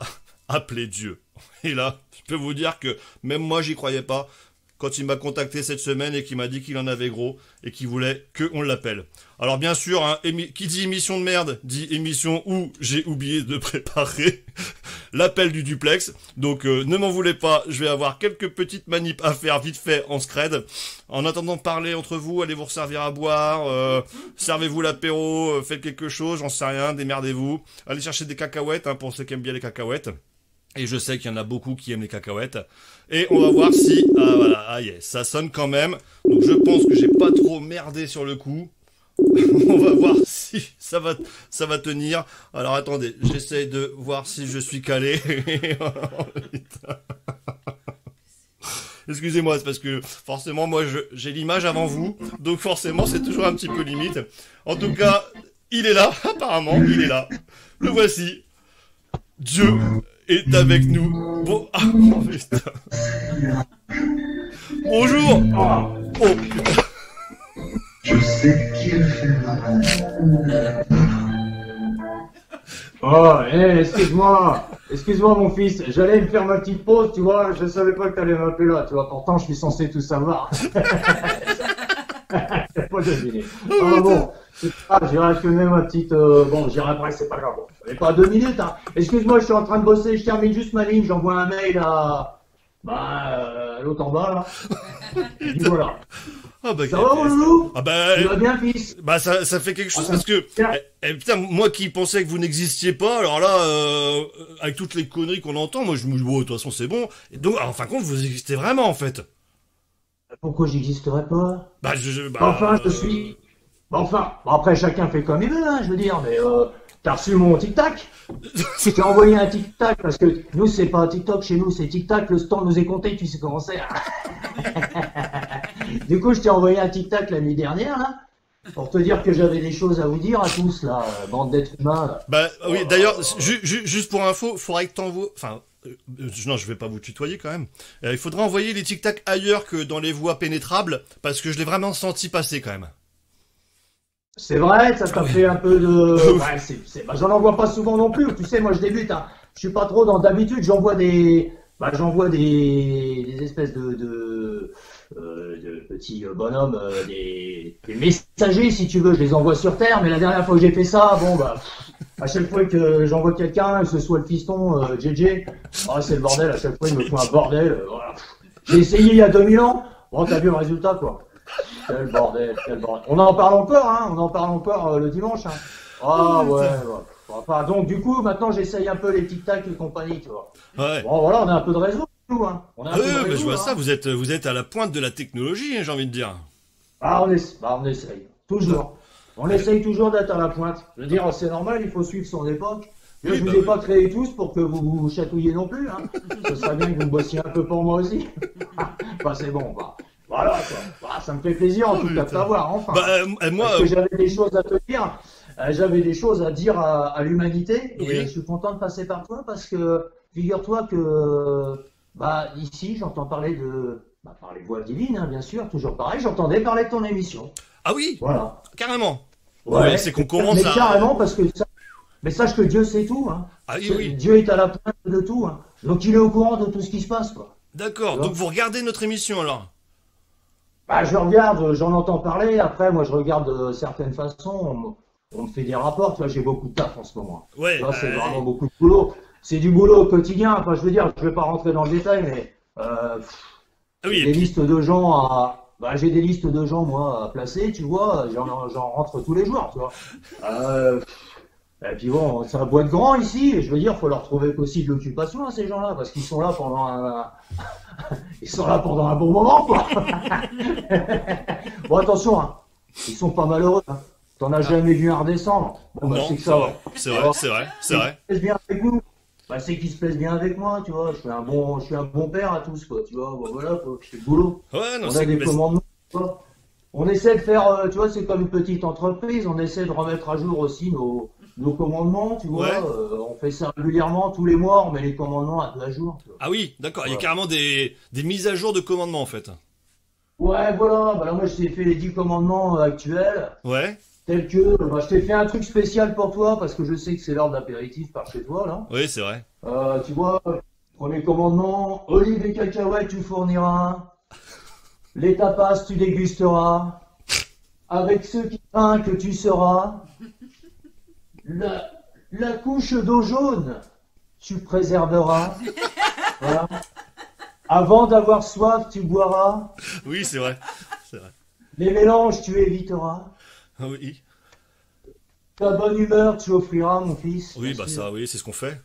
appeler Dieu. Et là, je peux vous dire que même moi j'y croyais pas quand il m'a contacté cette semaine et qu'il m'a dit qu'il en avait gros et qu'il voulait qu'on l'appelle. Alors bien sûr, hein, qui dit émission de merde, dit émission où j'ai oublié de préparer l'appel du duplex. Donc ne m'en voulez pas, je vais avoir quelques petites manips à faire vite fait en scred. En attendant de parler entre vous, allez vous resservir à boire, servez-vous l'apéro, faites quelque chose, j'en sais rien, démerdez-vous. Allez chercher des cacahuètes, hein, pour ceux qui aiment bien les cacahuètes. Et je sais qu'il y en a beaucoup qui aiment les cacahuètes. Et on va voir si... Ah voilà, ah yes, ça sonne quand même. Donc je pense que j'ai pas trop merdé sur le coup. On va voir si ça va tenir. Alors attendez, j'essaye de voir si je suis calé. Excusez-moi, c'est parce que forcément moi j'ai l'image avant vous. Donc forcément c'est toujours un petit peu limite. En tout cas, il est là, apparemment, il est là. Le voici. Dieu est avec nous. Bon, ah, oh, putain. Bonjour. Oh putain. Je sais qu'il fait mal. Oh, excuse-moi mon fils, j'allais me faire ma petite pause, tu vois, je savais pas que t'allais m'appeler là, tu vois, pourtant je suis censé tout savoir. C'est pas deviné. Ah bon, c'est pas grave, j'ai réactionné ma petite, bon, j'irai après, c'est pas grave, bon, j'avais pas 2 minutes, hein. Excuse-moi, je suis en train de bosser, je termine juste ma ligne, j'envoie un mail à, l'autre en bas, là. Et puis voilà. Ah bah, ça va mon loulou? Ah bah, tu vas bien fils? Bah ça fait quelque chose parce que putain, moi qui pensais que vous n'existiez pas, alors là avec toutes les conneries qu'on entend, moi je me dis bon, de toute façon c'est bon. Et donc en fin de compte vous existez vraiment en fait. Pourquoi j'existerais pas? Bah enfin je suis. Bon après chacun fait comme il veut, hein, je veux dire, mais t'as reçu mon tic-tac? Je t'ai envoyé un tic-tac parce que nous c'est pas un TikTok chez nous, c'est tic-tac, le stand nous est compté, tu sais comment c'est. Du coup je t'ai envoyé un tic-tac la nuit dernière là, pour te dire que j'avais des choses à vous dire à tous là, bande d'êtres humains là. Bah oui, d'ailleurs, juste pour info, faudrait que t'envoies, enfin, non je vais pas vous tutoyer quand même, il faudrait envoyer les tic-tac ailleurs que dans les voies pénétrables, parce que je l'ai vraiment senti passer quand même. C'est vrai, ça t'a fait un peu de... Ouais, j'en envoie pas souvent non plus, tu sais, moi je débute, hein. Je suis pas trop dans... D'habitude, j'envoie des espèces de petits bonhommes, des messagers, si tu veux, je les envoie sur Terre, mais la dernière fois que j'ai fait ça, bon, à chaque fois que j'envoie quelqu'un, que ce soit le fiston, JJ, c'est le bordel, à chaque fois il me faut un bordel, voilà. J'ai essayé il y a 2000 ans, bon, t'as vu le résultat, quoi. Quel bordel, quel bordel. On en parle encore, le dimanche, hein. Ah ouais. Enfin, donc du coup, maintenant j'essaye un peu les tic-tac et compagnie, tu vois. Ouais. Bon voilà, on a un peu de réseau, nous, hein. On a un peu de réseau, mais je vois hein. Ça, vous êtes à la pointe de la technologie, hein, j'ai envie de dire. On essaye, toujours. On essaye toujours d'être à la pointe. Je veux dire, c'est normal, il faut suivre son époque. Je vous ai pas créé tous pour que vous vous chatouilliez non plus, hein. Ce serait bien que vous bossiez un peu pour moi aussi. C'est bon, voilà, quoi. Ça me fait plaisir en tout cas de t'avoir, enfin. Parce que j'avais des choses à te dire. J'avais des choses à dire à l'humanité et je suis content de passer par toi parce que figure-toi que ici j'entends parler par les voix divines, hein, bien sûr, toujours pareil, j'entendais parler de ton émission. Ah oui, voilà, carrément. Ouais, c'est qu'on commence mais carrément parce que mais sache que Dieu sait tout, hein. Ah oui. Dieu est à la pointe de tout, hein. Donc il est au courant de tout ce qui se passe, quoi. D'accord. Donc vous regardez notre émission alors? Je regarde, j'en entends parler. Après, moi, je regarde de certaines façons. On me fait des rapports. Tu vois, j'ai beaucoup de taf en ce moment. Ouais. Là, c'est vraiment beaucoup de boulot. C'est du boulot au quotidien. Enfin, je veux dire, je vais pas rentrer dans le détail, mais oui, J'ai des listes de gens j'ai des listes de gens, moi, à placer, tu vois, j'en rentre tous les jours, tu vois. Et puis bon, c'est un boîte grand ici, et je veux dire, faut leur trouver aussi de l'occupation à ces gens-là, parce qu'ils sont là pendant ils sont là pendant un bon moment, quoi. Bon, attention, hein, ils sont pas malheureux, hein. T'en as jamais vu un redescendre. Bon, bah, non, c'est que ça va. c'est vrai, c'est vrai, c'est vrai. Ils se plaisent bien avec nous. Bah, c'est qu'ils se plaisent bien avec moi, tu vois. Je suis un bon père à tous, quoi, tu vois. Bon, voilà, quoi. Je fais le boulot. Ouais, non, On a c'est des commandements, tu vois. On essaie de faire, tu vois, c'est comme une petite entreprise, on essaie de remettre à jour aussi nos commandements, tu vois. Ouais. On fait ça régulièrement, tous les mois, on met les commandements à jour. Tu vois. Ah oui, d'accord, il y a Ouais. carrément des mises à jour de commandements en fait. Ouais, voilà. Bah, là, moi, je t'ai fait les 10 commandements actuels. Ouais, Tel que, bah, je t'ai fait un truc spécial pour toi, parce que je sais que c'est l'heure de l'apéritif par chez toi, là. oui, c'est vrai. Tu vois, premier commandement, olives et cacahuètes, tu fourniras. Les tapas, tu dégusteras. Avec ceux qui trinquent, tu seras. La couche d'eau jaune, tu préserveras. Voilà. Avant d'avoir soif, tu boiras. Oui, c'est vrai. C'est vrai. Les mélanges, tu éviteras. Ah oui. Ta bonne humeur, tu offriras, mon fils. Oui, bien bah sûr. ça, oui, c'est ce qu'on fait.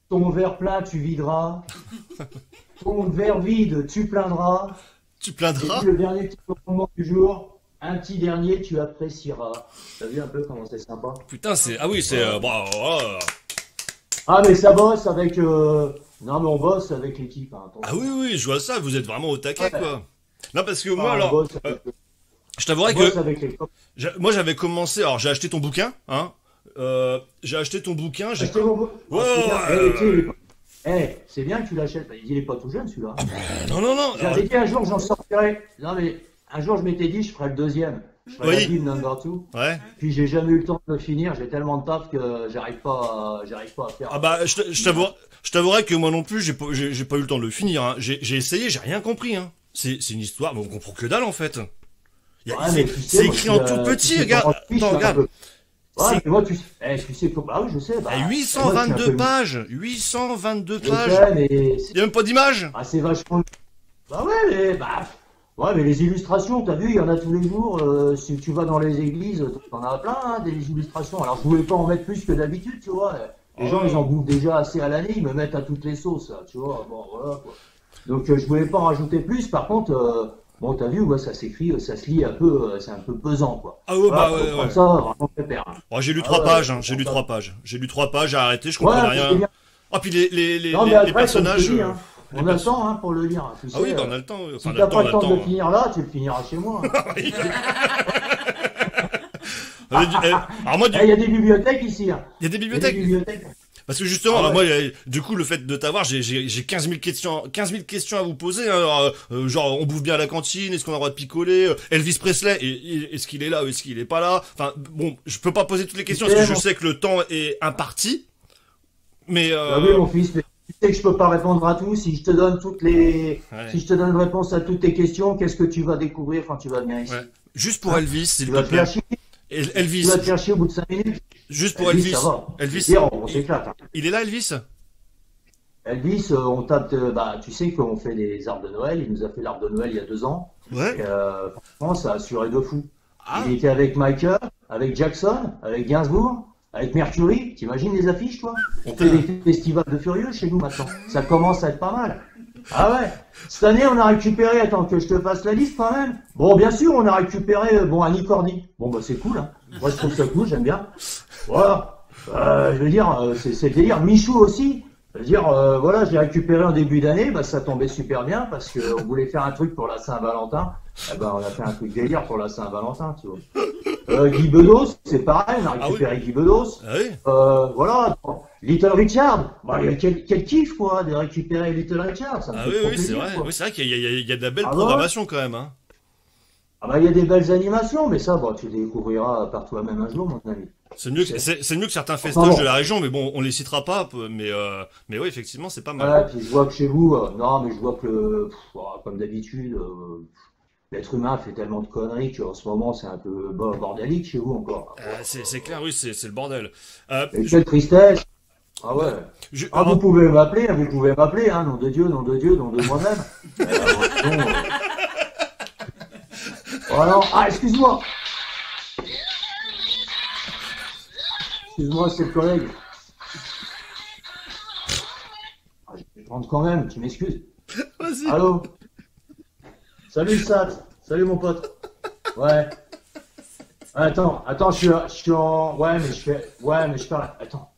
Ton verre plein, tu videras. Ton verre vide, tu plaindras. Tu Et plaindras? puis le dernier petit commandement du jour, un petit dernier, tu apprécieras. T'as vu un peu comment c'est sympa? Putain, c'est... Ah oui, c'est... bah, oh. Ah, mais ça bosse avec... Non, mais on bosse avec l'équipe. Hein, attention. Ah oui, oui, je vois ça, vous êtes vraiment au taquet, Ouais. quoi. Non, parce que Ah, moi, on alors... bosse avec, Je t'avouerais on bosse que... avec les Moi, j'avais commencé... Alors, j'ai acheté ton bouquin, hein. J'ai acheté ton bouquin, j'ai... Achetez vos- Ouais, Ah, c'est bien. ouais, Tu sais, il est pas- c'est bien que tu l'achètes. Il est pas tout jeune, celui-là. Non, non, non. J'avais dit un jour, j'en sortirais. Non, mais un jour, je m'étais dit, je ferais le deuxième. Je ferais Oui. la Bible number 2. Ouais. Puis j'ai jamais eu le temps de le finir. J'ai tellement de taf que j'arrive pas à faire. Ah bah, je t'avouerais que moi non plus, j'ai pas eu le temps de le finir, hein. J'ai essayé, j'ai rien compris, hein. C'est une histoire, mais on comprend que dalle, en fait. Ouais, mais tu sais, C'est moi, écrit en tout tu petit, sais regarde. comment je suis Attends, un regarde. peu. Ouais, C'est- mais moi, tu sais comment. Ah oui, je sais. Bah, Ah, moi, je suis un 822 peu- pages. 822 Je pages. sais, mais Il y a même pas d'image. ah, c'est vachement. Bah ouais, mais ouais, mais les illustrations, t'as vu, il y en a tous les jours. Si tu vas dans les églises, t'en as plein, hein, des illustrations. Alors, je voulais pas en mettre plus que d'habitude, tu vois. Les gens, ils en bouffent déjà assez à l'année, ils me mettent à toutes les sauces, là, tu vois. Bon, voilà, quoi. Donc, je voulais pas en rajouter plus. Par contre, bon, t'as vu, ouais, ça s'écrit, ça se lit un peu, c'est un peu pesant, quoi. Ah ouais, Voilà, bah faut ouais, prendre ouais. ça vraiment pépère. Hein. Oh, j'ai lu Ah 3 ouais, pages, hein. ouais, J'ai lu ça. 3 pages. J'ai lu 3 pages, j'ai arrêté, je Ouais, comprenais c'est rien. bien. Ah, puis les Non, mais après, personnages. comme je te dis, hein, les on a le perso- temps hein, pour le lire. Tu Ah oui, sais, bah on a le temps. si Enfin, on a t'as le temps, pas on le a temps le de le temps. finir là, tu le finiras chez moi. Hein. Alors moi, Il y a des bibliothèques ici. Hein. il y a des Il y a des bibliothèques. bibliothèques. Parce que justement, Ah alors ouais. moi, du coup, le fait de t'avoir, j'ai 15 000 questions à vous poser. Hein. Alors, genre, on bouffe bien à la cantine, est-ce qu'on a le droit de picoler? Elvis Presley, est-ce qu'il est là ou est-ce qu'il est pas là? Enfin, bon, je peux pas poser toutes les questions parce que je sais que le temps est imparti. Mais Bah oui, mon fils, mais tu sais que je peux pas répondre à tout. Si je te donne Ouais. si je te donne une réponse à toutes tes questions, qu'est-ce que tu vas découvrir quand tu vas venir ici? Ouais. Juste pour Elvis, s'il Tu te vas te plaît. faire chier. Elvis, Tu vas te faire chier au bout de 5 minutes. juste pour Elvis. ça va. Elvis, Je veux dire, on s'éclate. Hein. il est là, Elvis? Elvis, on tape, bah, tu sais qu'on fait des arbres de Noël. Il nous a fait l'arbre de Noël il y a 2 ans. Ouais. Et, franchement, ça a assuré de fou. Ah. Il était avec Michael, avec Jackson, avec Gainsbourg, avec Mercury. T'imagines les affiches, toi? On fait des festivals de furieux chez nous maintenant. Ça commence à être pas mal. Ah ouais. Cette année, on a récupéré, attends que je te fasse la liste quand même. Bon, bien sûr, on a récupéré, bon, Annie Cordy. Bon, bah, c'est cool, hein. Moi, je trouve ça cool, j'aime bien. Voilà. Je veux dire, c'est le délire. Michou aussi. Je veux dire, voilà, je l'ai récupéré en début d'année, bah, ça tombait super bien parce qu'on voulait faire un truc pour la Saint-Valentin. Eh ben, on a fait un truc délire pour la Saint-Valentin, tu vois. Guy Bedos, c'est pareil, on a récupéré Guy Bedos. Ah oui. Voilà. Little Richard, bah, quel kiff, quoi, de récupérer Little Richard. Ça me Ah fait oui, trop oui, c'est plaisir, vrai. quoi. Oui, c'est vrai qu'il y a de la belle Ah ouais. programmation quand même, hein. Ah bah, il y a des belles animations, mais ça, bon, tu les découvriras par toi-même un jour, mon ami. C'est mieux que certains festoches bon. de la région, mais bon, on les citera pas, mais oui, effectivement, c'est pas mal. Ouais, puis je vois que chez vous, non, mais je vois que, comme d'habitude, l'être humain fait tellement de conneries qu'en ce moment, c'est un peu bordélique chez vous encore. C'est clair, oui, c'est le bordel. Et quelle tristesse! Ah ouais. Ah, vous pouvez m'appeler, hein, nom de Dieu, nom de moi-même. Oh non, ah, excuse-moi. Excuse-moi, c'est le collègue. Ah, je vais prendre quand même, tu m'excuses. Vas-y. Allô. Salut Sat. Salut mon pote. Ouais. Attends, je suis en... Ouais, mais je parle... Attends.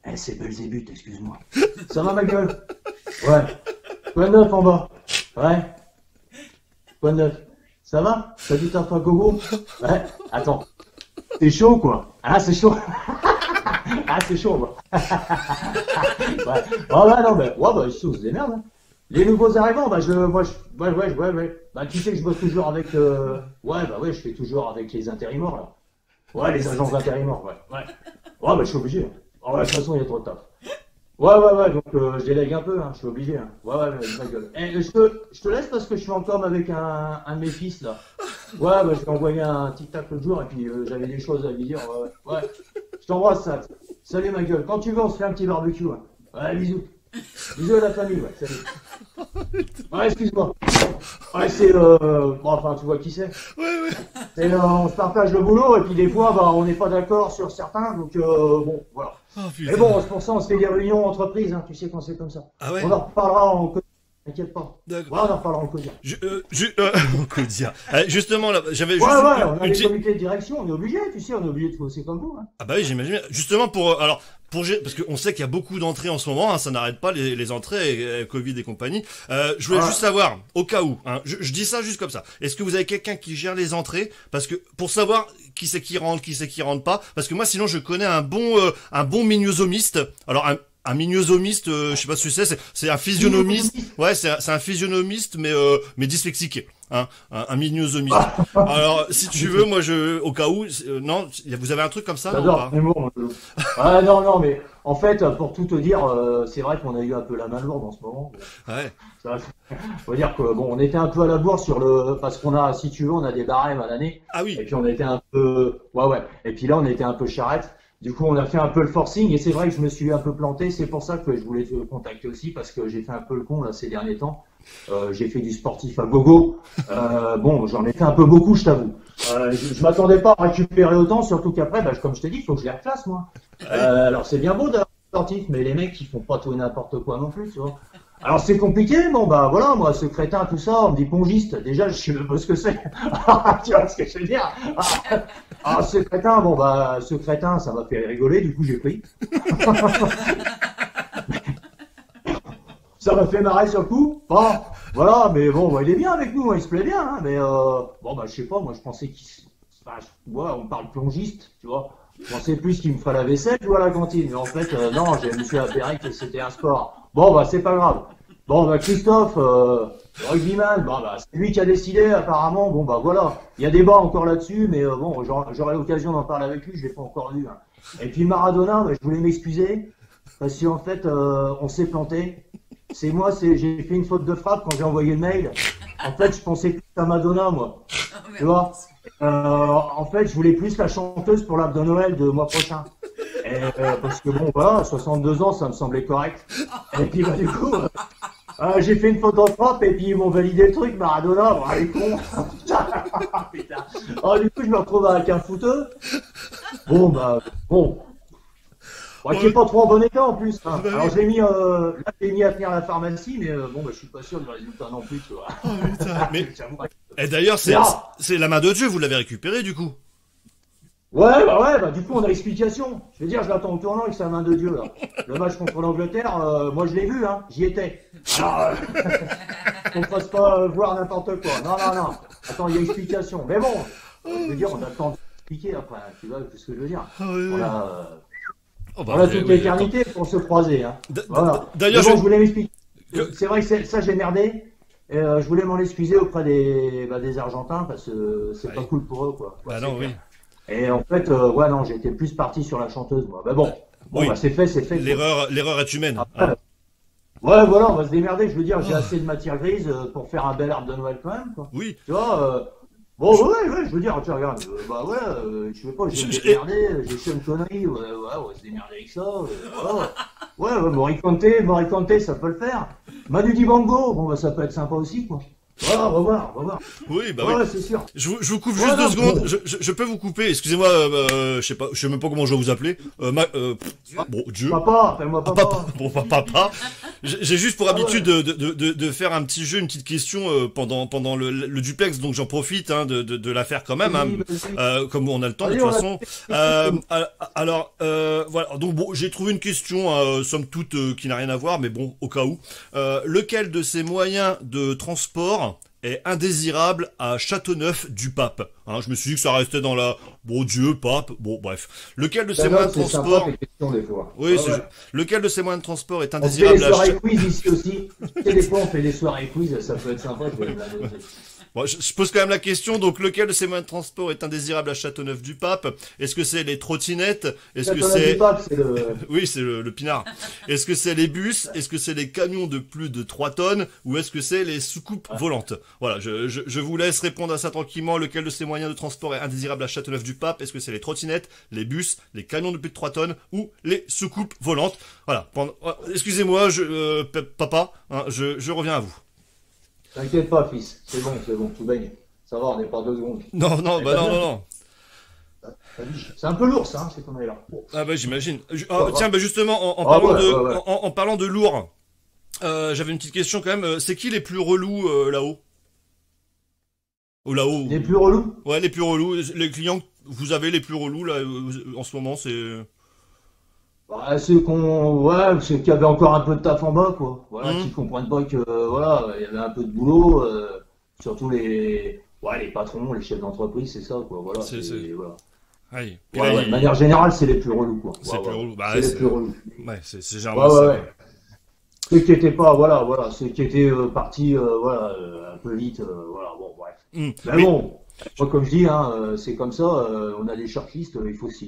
Eh, c'est Belzébuth, excuse-moi. Ça va ma gueule? Ouais. Quoi de neuf en bas? Ouais. Quoi de neuf? Ça va? T'as du taf à gogo? Ouais. Attends. C'est chaud, quoi. Ah, c'est chaud. Ah, c'est chaud, quoi. Ouais. Oh, ouais, non, mais... Ouais, bah, je suis des merdes, hein. Les nouveaux arrivants, bah, ouais. Bah, tu sais que je bosse toujours avec, je fais toujours avec les intérimaires, là. Ouais, les agents intérimaires, ouais. Ouais, bah, je suis obligé. Oh, ouais, de toute façon, il y a trop de taf. Ouais, donc, je délègue un peu, hein, je suis obligé, hein. Ouais, ma gueule. Eh, je te laisse parce que je suis en com avec un de mes fils, là. Ouais, bah, je vais envoyer un tic-tac l'autre jour et puis, j'avais des choses à lui dire, ouais. Je t'embrasse, ça. Salut, ma gueule. Quand tu veux, on se fait un petit barbecue, hein. Ouais, bisous. Bisous à la famille, ouais, salut. Ouais, excuse-moi. Ouais, c'est bon, enfin, tu vois qui c'est. Ouais. C'est on se partage le boulot, et puis des fois, bah, on n'est pas d'accord sur certains, donc bon, voilà. Oh, Mais bon, c'est pour ça, on se fait des réunions entreprises, hein, tu sais quand c'est comme ça. Ah ouais. On en reparlera en quotidien, t'inquiète pas. D'accord. Ouais, on en reparlera en quotidien. Au quotidien. Justement, là, j'avais Ouais, juste on a les comités de direction, on est obligé, tu sais, on est obligé de bosser comme vous, hein. Ah bah oui, j'imagine. Justement parce qu'on sait qu'il y a beaucoup d'entrées en ce moment, hein, ça n'arrête pas les entrées, Covid et compagnie. Je voulais juste savoir, au cas où, hein, je dis ça juste comme ça. Est-ce que vous avez quelqu'un qui gère les entrées, parce que pour savoir qui c'est qui rentre pas, parce que moi sinon je connais un bon miniosomiste. Alors un miniosomiste, je sais pas ce que c'est un physionomiste. Ouais, c'est un physionomiste mais dyslexique. Hein, un miniosomiste. Alors, si tu veux, moi, au cas où, non, vous avez un truc comme ça, non, j'adore, mais bon, ah, non, mais en fait, pour tout te dire, c'est vrai qu'on a eu un peu la main lourde en ce moment. Ouais. Ça, faut dire que bon, on était un peu à la bourre parce qu'on a, si tu veux, on a des barèmes à l'année. Ah oui. Et puis on était un peu, ouais. Et puis là, on était un peu charrette. Du coup, on a fait un peu le forcing et c'est vrai que je me suis un peu planté. C'est pour ça que je voulais te contacter aussi parce que j'ai fait un peu le con là ces derniers temps. J'ai fait du sportif à gogo. Bon, j'en ai fait un peu beaucoup, je t'avoue. Je m'attendais pas à récupérer autant, surtout qu'après, bah, comme je t'ai dit, il faut que je les reclasse, moi. Alors, c'est bien beau d'avoir un sportif, mais les mecs, ils font pas tout et n'importe quoi non plus, tu vois. Alors, c'est compliqué. Bon, bah, voilà, moi, ce crétin, tout ça, on me dit pongiste. Déjà, je sais même pas ce que c'est. Tu vois ce que je veux dire? Ah, ce crétin, bon, bah, ce crétin, ça m'a fait rigoler, du coup, j'ai pris. Ça m'a fait marrer sur le coup. Bon, voilà, mais bon, bah, il est bien avec nous, il se plaît bien, hein, mais bon, bah, je sais pas, moi, je pensais on parle plongiste, tu vois. Je pensais plus qu'il me ferait la vaisselle, tu vois, à la cantine, mais en fait, non, je me suis avéré que c'était un sport. Bon, bah, c'est pas grave. Bon, bah, Christophe, rugbyman, bon, bah, c'est lui qui a décidé, apparemment, bon, bah, voilà. Il y a débat encore là-dessus, mais bon, j'aurai l'occasion d'en parler avec lui, je l'ai pas encore vu, hein. Et puis Maradona, bah, je voulais m'excuser, parce qu'en fait, on s'est planté. C'est moi, j'ai fait une faute de frappe quand j'ai envoyé le mail. En fait, je pensais plus à Madonna, moi. Tu vois, en fait, je voulais plus la chanteuse pour l'arbre de Noël de mois prochain. Et, parce que bon, voilà, 62 ans, ça me semblait correct. Et puis, bah, du coup, j'ai fait une faute de frappe et puis ils m'ont validé le truc, Maradona. Bon, les cons. Putain. Alors, du coup, je me retrouve avec un fouteux. Bon, bah, bon. Bon, qui est pas trop en bon état en plus. Hein. Alors je l'ai mis à tenir à la pharmacie, mais bon, bah, je suis pas sûr du résultat non plus, tu vois. Oh, putain. Mais... Et d'ailleurs, c'est la main de Dieu, vous l'avez récupérée du coup. Ouais, bah du coup on a explication. Je veux dire, je l'attends au tournant avec sa main de Dieu là. Le match contre l'Angleterre, moi je l'ai vu, hein, j'y étais. Alors, qu'on ne fasse pas voir n'importe quoi. Non. Attends, il y a explication. Mais bon, je veux dire, on a le temps d'expliquer après. Tu vois ce que je veux dire. On a toute l'éternité pour se croiser. Hein. Voilà. D'ailleurs, bon, je voulais m'expliquer. C'est vrai que ça, j'ai merdé. Et, je voulais m'en excuser auprès des Argentins parce que c'est pas cool pour eux, quoi. Bah non, oui. Et en fait, non, j'étais plus parti sur la chanteuse, moi. Bah bon, oui. Bah, c'est fait. L'erreur est humaine. Après, ouais, voilà, on va se démerder. Je veux dire, j'ai assez de matière grise pour faire un bel arbre de Noël quand même, quoi. Oui. Tu vois. Bon, ouais, je veux dire, tu regarde, je sais pas, je vais me démerder, j'ai fait une connerie, ouais, on va se démerder avec ça, voilà. Ouais, Morricone, ça peut le faire. Manu Dibango, bon, bah, ça peut être sympa aussi, quoi. Voilà, on va voir. Oui, bah ouais, oui. c'est sûr. Je vous coupe juste 2 secondes. Je peux vous couper. Excusez-moi, je sais même pas comment je dois vous appeler. Bon, Dieu. Papa, appelle-moi papa. Bon, papa. J'ai juste pour habitude de faire un petit jeu, une petite question pendant le duplex, donc j'en profite de la faire quand même, comme on a le temps de toute façon. Alors voilà, donc bon, j'ai trouvé une question somme toute qui n'a rien à voir, mais bon, au cas où. Lequel de ces moyens de transport est indésirable à Châteauneuf-du-Pape? Je me suis dit que ça restait dans la... Bon Dieu, pape, bon bref. Lequel de ces moyens de transport... Oui, lequel de ces moyens de transport est indésirable à Châteauneuf? On fait des soirées quiz ici aussi. Des fois on fait des soirées quiz, ça peut être sympa. Bon, je pose quand même la question, donc lequel de ces moyens de transport est indésirable à Châteauneuf-du-Pape? Est-ce que c'est les trottinettes? Est-ce que c'est... c'est le... Oui, c'est le pinard. Est-ce que c'est les bus? Est-ce que c'est les camions de plus de 3 tonnes? Ou est-ce que c'est les soucoupes volantes? Voilà, je vous laisse répondre à ça tranquillement. Lequel de ces moyens de transport est indésirable à Châteauneuf-du-Pape? Est-ce que c'est les trottinettes, les bus, les camions de plus de 3 tonnes ou les soucoupes volantes? Voilà. Excusez-moi, papa, je reviens à vous. T'inquiète pas, fils. C'est bon, tu baignes. Ça va, on n'est pas 2 secondes. Non. C'est un peu lourd, ça, ces conneries-là. Ah bah j'imagine. Tiens, justement, en parlant de lourd, j'avais une petite question quand même. C'est qui les plus relous là-haut? Là-haut. Les plus relous? Ouais, les plus relous. Les clients que vous avez les plus relous là en ce moment, c'est... ceux qui avaient encore un peu de taf en bas, quoi. Voilà, qui comprennent pas que, il y avait un peu de boulot, surtout les patrons, les chefs d'entreprise, c'est ça, quoi. Voilà. Voilà. Aïe. De manière générale, c'est les plus relous, quoi. C'est plus relou. C'est les plus relous. Ouais, c'est généralement ça. Ceux qui étaient pas, ceux qui étaient partis, un peu vite, bon, bref. Mais bon. Moi, comme je dis, c'est comme ça, on a des shortlistes, il faut c'est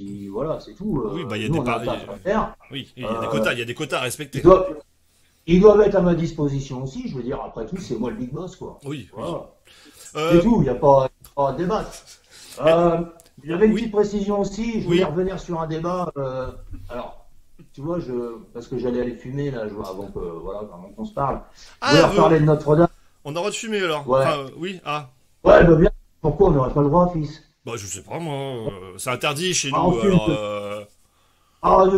tout. Oui, il y a nous, des on a un taf à faire. Oui, il y a des quotas à respecter. Ils doivent être à ma disposition aussi, je veux dire, après tout, c'est moi le big boss, quoi. Oui. Voilà. C'est tout, il n'y a pas à débattre. Il y avait une petite précision aussi, je voulais revenir sur un débat. Alors, tu vois, parce que j'allais aller fumer, là, avant qu'on se parle. Je voulais reparler de Notre-Dame. On a le droit de fumer, alors? Ouais. Oui, Ouais, bah bien. Pourquoi on n'aurait pas le droit, fils? Bah, je sais pas, moi. C'est interdit chez nous,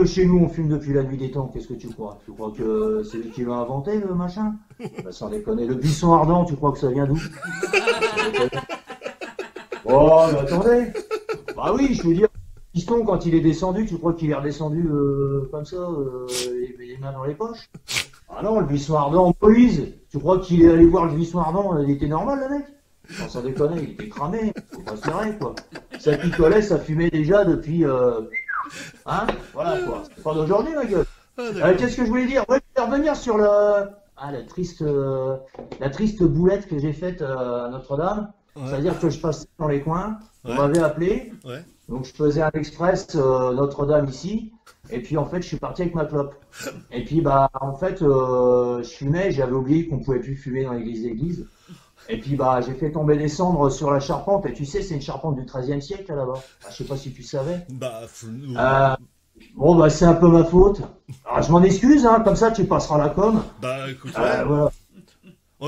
chez nous, on fume depuis la nuit des temps. Qu'est-ce que tu crois? Tu crois que c'est lui qui l'a inventé, le machin? Bah, sans déconner. Le buisson ardent, tu crois que ça vient d'où? Oh, mais attendez. Bah oui, je veux dire, piston, quand il est descendu, tu crois qu'il est redescendu comme ça, les mains dans les poches? Ah non, le buisson ardent, Moïse, tu crois qu'il est allé voir le buisson ardent, il était normal, le mec? Non, sans déconner, il était cramé, faut pas se leurrer, quoi. Ça picolait, ça fumait déjà depuis... voilà, quoi. C'est pas d'aujourd'hui, ma gueule. Qu'est-ce que je voulais dire? Ouais, je vais revenir sur la triste boulette que j'ai faite à Notre-Dame. Ouais. C'est-à-dire que je passais dans les coins, on m'avait appelé, donc je faisais un express Notre-Dame ici, et puis en fait, je suis parti avec ma clope. Et puis, en fait, je fumais, j'avais oublié qu'on pouvait plus fumer dans l'église d'église. Et puis j'ai fait tomber des cendres sur la charpente, et tu sais, c'est une charpente du XIIIe siècle là-bas. Je sais pas si tu savais. C'est un peu ma faute. Alors, je m'en excuse, comme ça tu passeras la com. Écoute, voilà.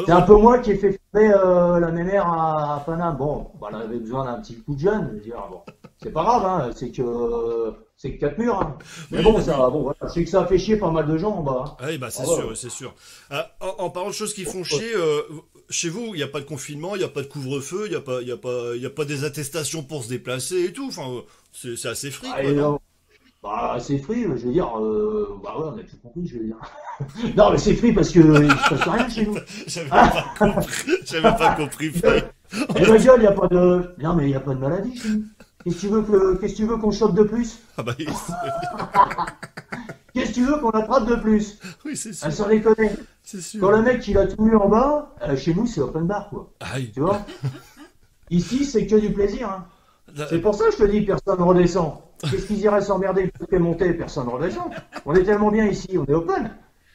C'est un peu moi qui ai fait fumer la mémère à Paname. Bon, elle avait besoin d'un petit coup de jeune. Je veux dire, c'est pas grave, c'est que 4 murs. Mais bon, ça, voilà. Je sais que ça a fait chier pas mal de gens en bas. Oui, c'est sûr, c'est sûr. En parlant de choses qui font chier, chez vous, il n'y a pas de confinement, il n'y a pas de couvre-feu, il n'y a pas des attestations pour se déplacer et tout. Enfin, c'est assez free, quoi. C'est free, je veux dire. On a tout compris, je veux dire. Non, mais c'est free parce que il se passe rien chez nous. J'avais pas compris, free. Et ma gueule, il n'y a pas de. Non, mais il n'y a pas de maladie chez nous. Qu'est-ce que tu veux qu'on chope de plus? Qu'est-ce que tu veux qu'on attrape de plus? Oui, c'est sûr. Sans déconner. C'est sûr. Quand le mec il a tout mis en bas, chez nous c'est open bar, quoi. Aïe. Tu vois? Ici c'est que du plaisir. C'est pour ça que je te dis personne redescend. Qu'est-ce qu'ils iraient s'emmerder? Tout est monté, personne redescend. On est tellement bien ici, on est open.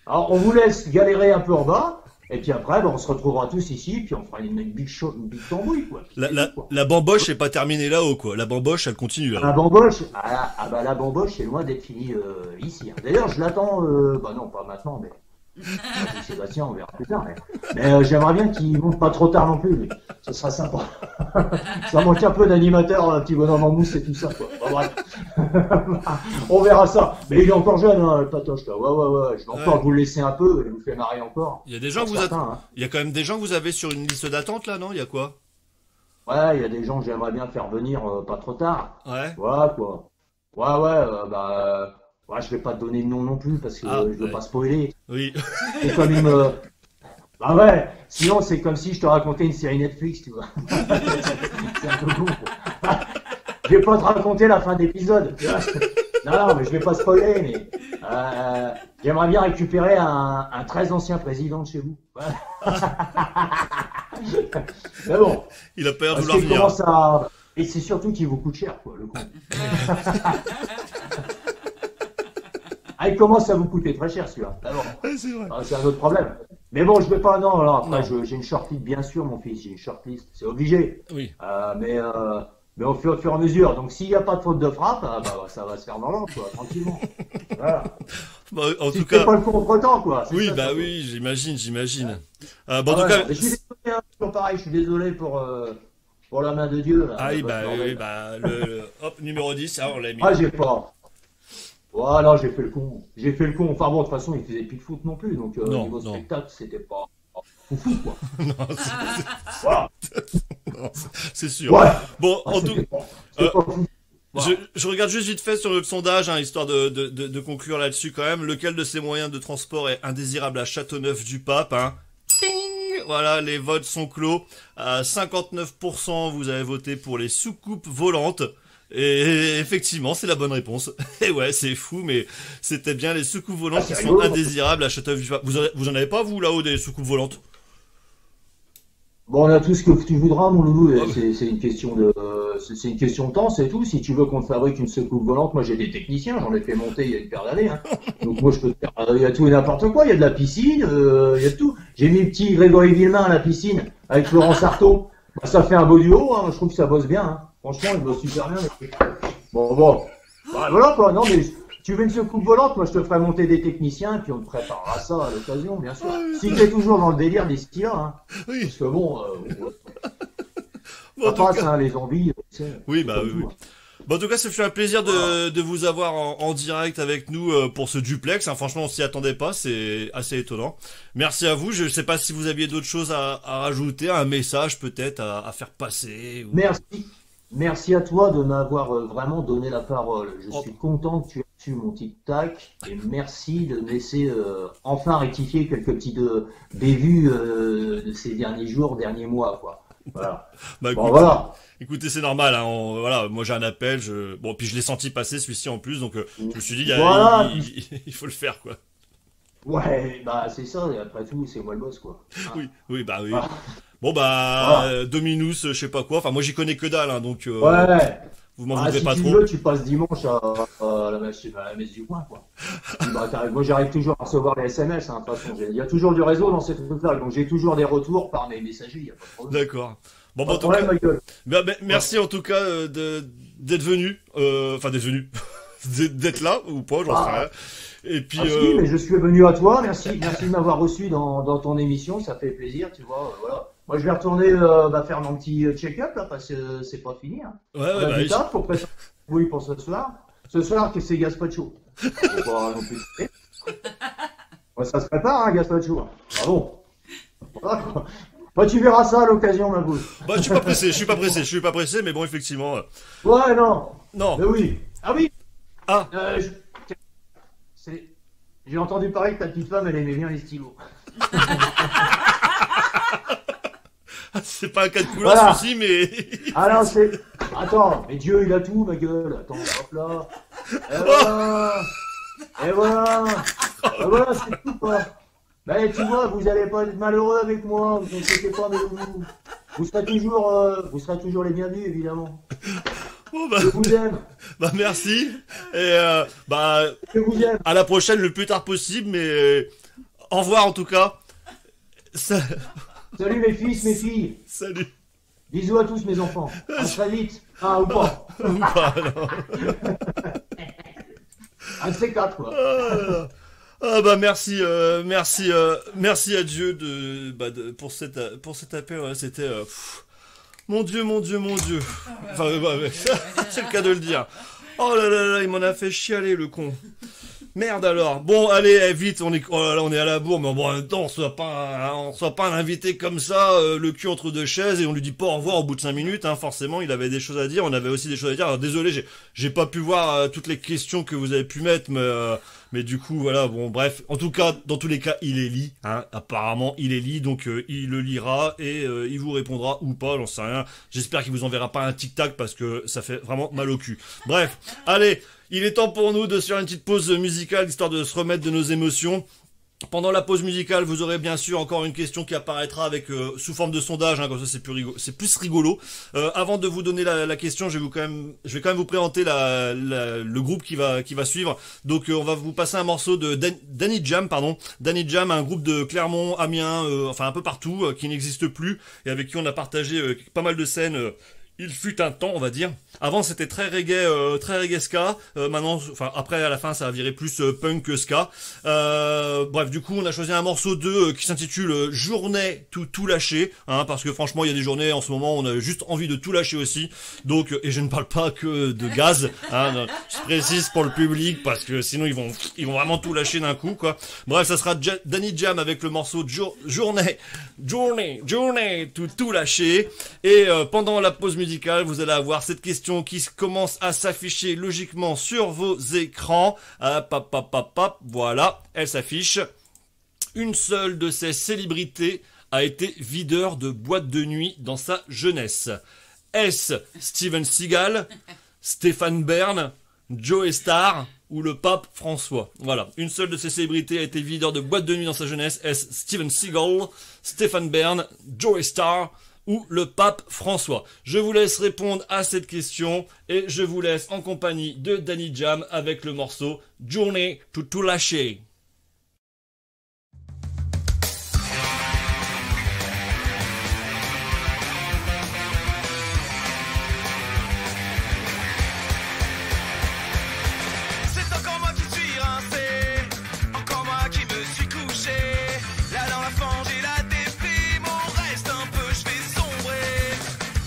Alors on vous laisse galérer un peu en bas, Et puis après, on se retrouvera tous ici, puis on fera une big show, une big tambouille, quoi. La bamboche est pas terminée là-haut, quoi. La bamboche, elle continue là. La bamboche, la bamboche est loin d'être finie ici. Hein. D'ailleurs, je l'attends, non, pas maintenant, mais Sébastien, on verra plus tard. Mais j'aimerais bien qu'il monte pas trop tard non plus, mais ce sera sympa. Ça manque un peu d'animateur, un petit bonhomme en mousse et tout ça, quoi. Bon, bref. On verra ça. Mais il est encore jeune, hein, le patoche, là. Ouais. Je vais encore vous le laisser un peu, et vous fait marrer encore. Il y a des gens que il y a quand même des gens que vous avez sur une liste d'attente, là, non? Il y a quoi? Ouais, il y a des gens que j'aimerais bien faire venir pas trop tard. Ouais. Voilà, quoi. Ouais, je vais pas te donner de nom non plus parce que je veux pas spoiler. Oui. Et comme il me... Bah ouais, sinon c'est comme si je te racontais une série Netflix, tu vois. C'est un peu con, quoi. Je vais pas te raconter la fin d'épisode. Non, mais je vais pas spoiler, mais j'aimerais bien récupérer un très ancien président de chez vous. Mais bon. Il a pas l'air de vouloir venir. Et c'est surtout qu'il vous coûte cher, quoi, le con. Il commence à vous coûter très cher, celui-là. C'est vrai. C'est un autre problème. Mais bon, je vais pas, non, alors après, j'ai une shortlist, bien sûr, mon fils, j'ai une shortlist, c'est obligé. Oui. Mais au fur et à mesure. Donc, s'il n'y a pas de faute de frappe, ça va se faire dans l'ordre, quoi, tranquillement. Voilà. En si tout cas. pas le contre-temps, quoi. Oui, ça, oui, j'imagine. En tout cas. Je suis désolé, hein, toujours pareil, je suis désolé pour la main de Dieu, là. Hop, numéro 10, on l'a mis. J'ai pas. Voilà, j'ai fait le con. Enfin bon, de toute façon, il faisait plus de foot non plus, donc niveau spectacle, c'était pas fou, quoi. Voilà. Non, c'est sûr. Ouais. Bon, en tout je regarde juste vite fait sur le sondage, hein, histoire de conclure là-dessus quand même. Lequel de ces moyens de transport est indésirable à Châteauneuf-du-Pape, hein? Ting, voilà, les votes sont clos. À 59%, vous avez voté pour les soucoupes volantes. Et effectivement, c'est la bonne réponse. Et ouais, c'est fou, mais c'était bien les soucoupes volantes qui sont indésirables à Châteauneuf-du-Pape. Vous en avez pas, vous, là-haut, des soucoupes volantes? Bon, on a tout ce que tu voudras, mon loulou. C'est une question de temps, c'est tout. Si tu veux qu'on te fabrique une soucoupe volante, moi j'ai des techniciens, j'en ai fait monter il y a une paire d'années. Hein. Donc moi je peux te faire, il y a tout et n'importe quoi. Il y a de la piscine, il y a de tout. J'ai mis le petit Grégory Villemain à la piscine avec Florence Artaud. Ça fait un beau duo, hein. Je trouve que ça bosse bien. Hein. Franchement, il bosse super bien. Bon. Voilà quoi. Non mais tu veux une soucoupe volante, moi je te ferai monter des techniciens, puis on te préparera ça à l'occasion, bien sûr. Si t'es toujours dans le délire des styles, hein. Oui. Parce que bon, ça passe, hein, les envies. Oui, oui. Bon, en tout cas, ça fait un plaisir de vous avoir en direct avec nous pour ce duplex. Hein. Franchement, on s'y attendait pas, c'est assez étonnant. Merci à vous. Je sais pas si vous aviez d'autres choses à rajouter, un message peut-être à faire passer. Ou... Merci à toi de m'avoir vraiment donné la parole. Je suis content que tu aies reçu mon tic-tac et merci de me laisser enfin rectifier quelques petits bévues de ces derniers jours, derniers mois, quoi. Voilà. Voilà. Écoutez, c'est normal, hein, voilà, moi j'ai un appel, puis je l'ai senti passer celui-ci en plus, donc je me suis dit, il faut le faire, quoi. Ouais, c'est ça, et après tout, c'est moi le boss, quoi. Hein. Oui. Bon, Dominus, je sais pas quoi, enfin moi j'y connais que dalle, hein, donc vous m'en voudrez pas trop. Si tu veux, tu passes dimanche à la messe du coin, quoi. Moi j'arrive toujours à recevoir les SMS, hein, de toute façon, il y a toujours du réseau dans ces trucs-là, donc j'ai toujours des retours par mes messagers, il n'y a pas de problème. D'accord. Bon, en tout cas, merci en tout cas d'être venu, d'être là ou pas, j'en sais rien. Et puis, si, mais je suis venu à toi, merci de m'avoir reçu dans ton émission, ça fait plaisir, tu vois, voilà. Moi je vais retourner faire mon petit check-up là, parce que c'est pas fini. Hein. Du taf pour préparer pour ce soir. Ce soir, c'est gazpacho. Pas non plus. Ça se prépare, hein, gazpacho. Ah bon. Voilà. Tu verras ça à l'occasion, ma boule. Je suis pas pressé, mais bon, effectivement. Ouais, non. Non. Mais oui. Ah oui. Ah. J'ai entendu parler que ta petite femme, elle aimait bien les stylos. C'est pas un cas de couleur, ceci, mais... Ah non, Attends, mais Dieu, il a tout, ma gueule. Attends, hop là. Et voilà, c'est tout, quoi. Mais tu vois, vous allez pas être malheureux avec moi, vous inquiétez pas, mais vous serez toujours les bienvenus, évidemment. Bon, je vous aime. Merci. Et je vous aime. À la prochaine, le plus tard possible, mais au revoir en tout cas. Salut mes fils, mes filles. Salut. Bisous à tous mes enfants. À très vite. Ah, ou pas. Ou pas, non. Un de ces quatre, quoi. Ah bah merci à Dieu pour cet appel. Ouais, c'était mon Dieu. Enfin, ouais, c'est le cas de le dire. Oh là là, il m'en a fait chialer le con. Merde alors. Bon, allez, vite, on est à la bourre, mais bon, en même temps, on soit pas un invité comme ça, le cul entre deux chaises, et on lui dit pas au revoir au bout de 5 minutes, hein, forcément, il avait des choses à dire, on avait aussi des choses à dire. Alors, désolé, j'ai pas pu voir toutes les questions que vous avez pu mettre, mais du coup, voilà, bon, bref. En tout cas, dans tous les cas, il est lit, hein, apparemment, il est lit, donc il le lira, et il vous répondra ou pas, j'en sais rien. J'espère qu'il vous enverra pas un tic-tac, parce que ça fait vraiment mal au cul. Bref, allez. Il est temps pour nous de se faire une petite pause musicale, histoire de se remettre de nos émotions. Pendant la pause musicale, vous aurez bien sûr encore une question qui apparaîtra avec sous forme de sondage, hein, comme ça c'est plus rigolo. Avant de vous donner la question, je vais quand même vous présenter le groupe qui va suivre. Donc on va vous passer un morceau de Danny Jam, un groupe de Clermont, Amiens, enfin un peu partout, qui n'existe plus et avec qui on a partagé pas mal de scènes. Il fut un temps, on va dire. Avant, c'était très reggae ska. Maintenant, enfin après, à la fin, ça a viré plus punk que ska. Bref, du coup, on a choisi un morceau qui s'intitule Journée tout lâcher, hein, parce que franchement, il y a des journées en ce moment, on a juste envie de tout lâcher aussi. Donc, et je ne parle pas que de gaz, hein. Je précise pour le public parce que sinon ils vont vraiment tout lâcher d'un coup, quoi. Bref, ça sera Danny Jam avec le morceau Journée tout lâcher. Et pendant la pause musicale, vous allez avoir cette question qui commence à s'afficher logiquement sur vos écrans. Voilà, elle s'affiche. Une seule de ces célébrités a été videur de boîte de nuit dans sa jeunesse. Est-ce Steven Seagal, Stéphane Bern, Joe Star ou le pape François? Voilà, une seule de ces célébrités a été videur de boîte de nuit dans sa jeunesse. Est-ce Steven Seagal, Stéphane Bern, Joe Star ou le pape François? Je vous laisse répondre à cette question et je vous laisse en compagnie de Danny Jam avec le morceau Journée tout lâcher. C'est encore moi qui suis rincé, encore moi qui me suis couché. Là dans la fange et la déprime, on reste un peu, je vais sombrer.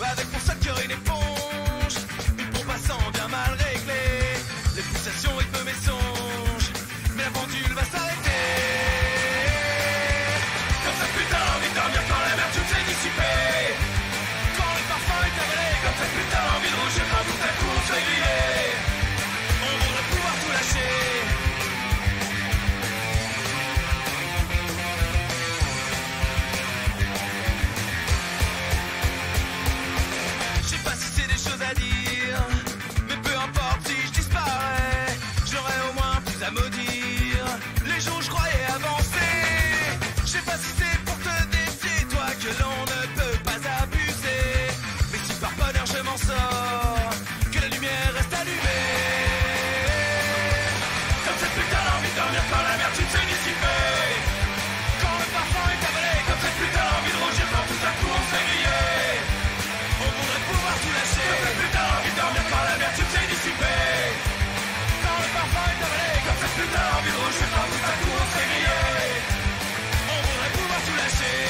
Avec mon sac cœur et une éponge, une pompe à sang bien mal réglée. Les pulsations rythment mes songes, mais la pendule va s'arrêter. Comme ça putain envie de dormir quand la mer toute s'est dissipée. Quand le parfum est avalé, comme ça putain envie de rougir quand tout à coup on se fait griller. On voudrait pouvoir tout lâcher. Je sais pas si c'est des choses à dire, mais peu importe si je disparais, j'aurais au moins plus à maudire. Les jours je croyais avancer. Je sais pas si c'est pour te défier, toi, que l'on ne peut pas abuser. Mais si par bonheur je m'en sors, que la lumière reste allumée. Comme cette putain d'envie de dormir quand la mer toute s'est dissipée. Quand le parfum est avalé, comme cette putain d'envie de rougir quand tout à coup on se fait griller. On voudrait pouvoir tout lâcher. Comme cette putain d'envie de dormir quand la mer toute s'est dissipée. Quand le parfum est avalé, comme cette putain d'envie de rougir quand tout à coup on se fait griller. On voudrait pouvoir tout lâcher.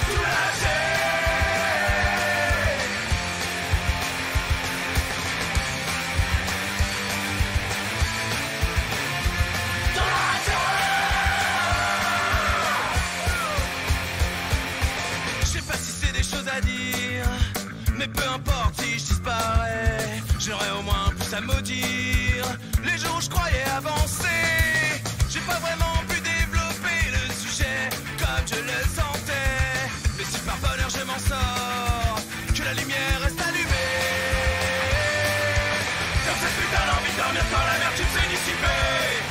Tout lâcher. Je sais pas si c'est des choses à dire, mais peu importe si je disparais, j'aurais au moins plus à maudire. Les jours je croyais avancer, j'ai pas vraiment pu développer le sujet comme je le sentais. Mais si par bonheur je m'en sors, que la lumière reste allumée. Comme cette putain d'envie de dormir quand la mer toute s'est dissipée.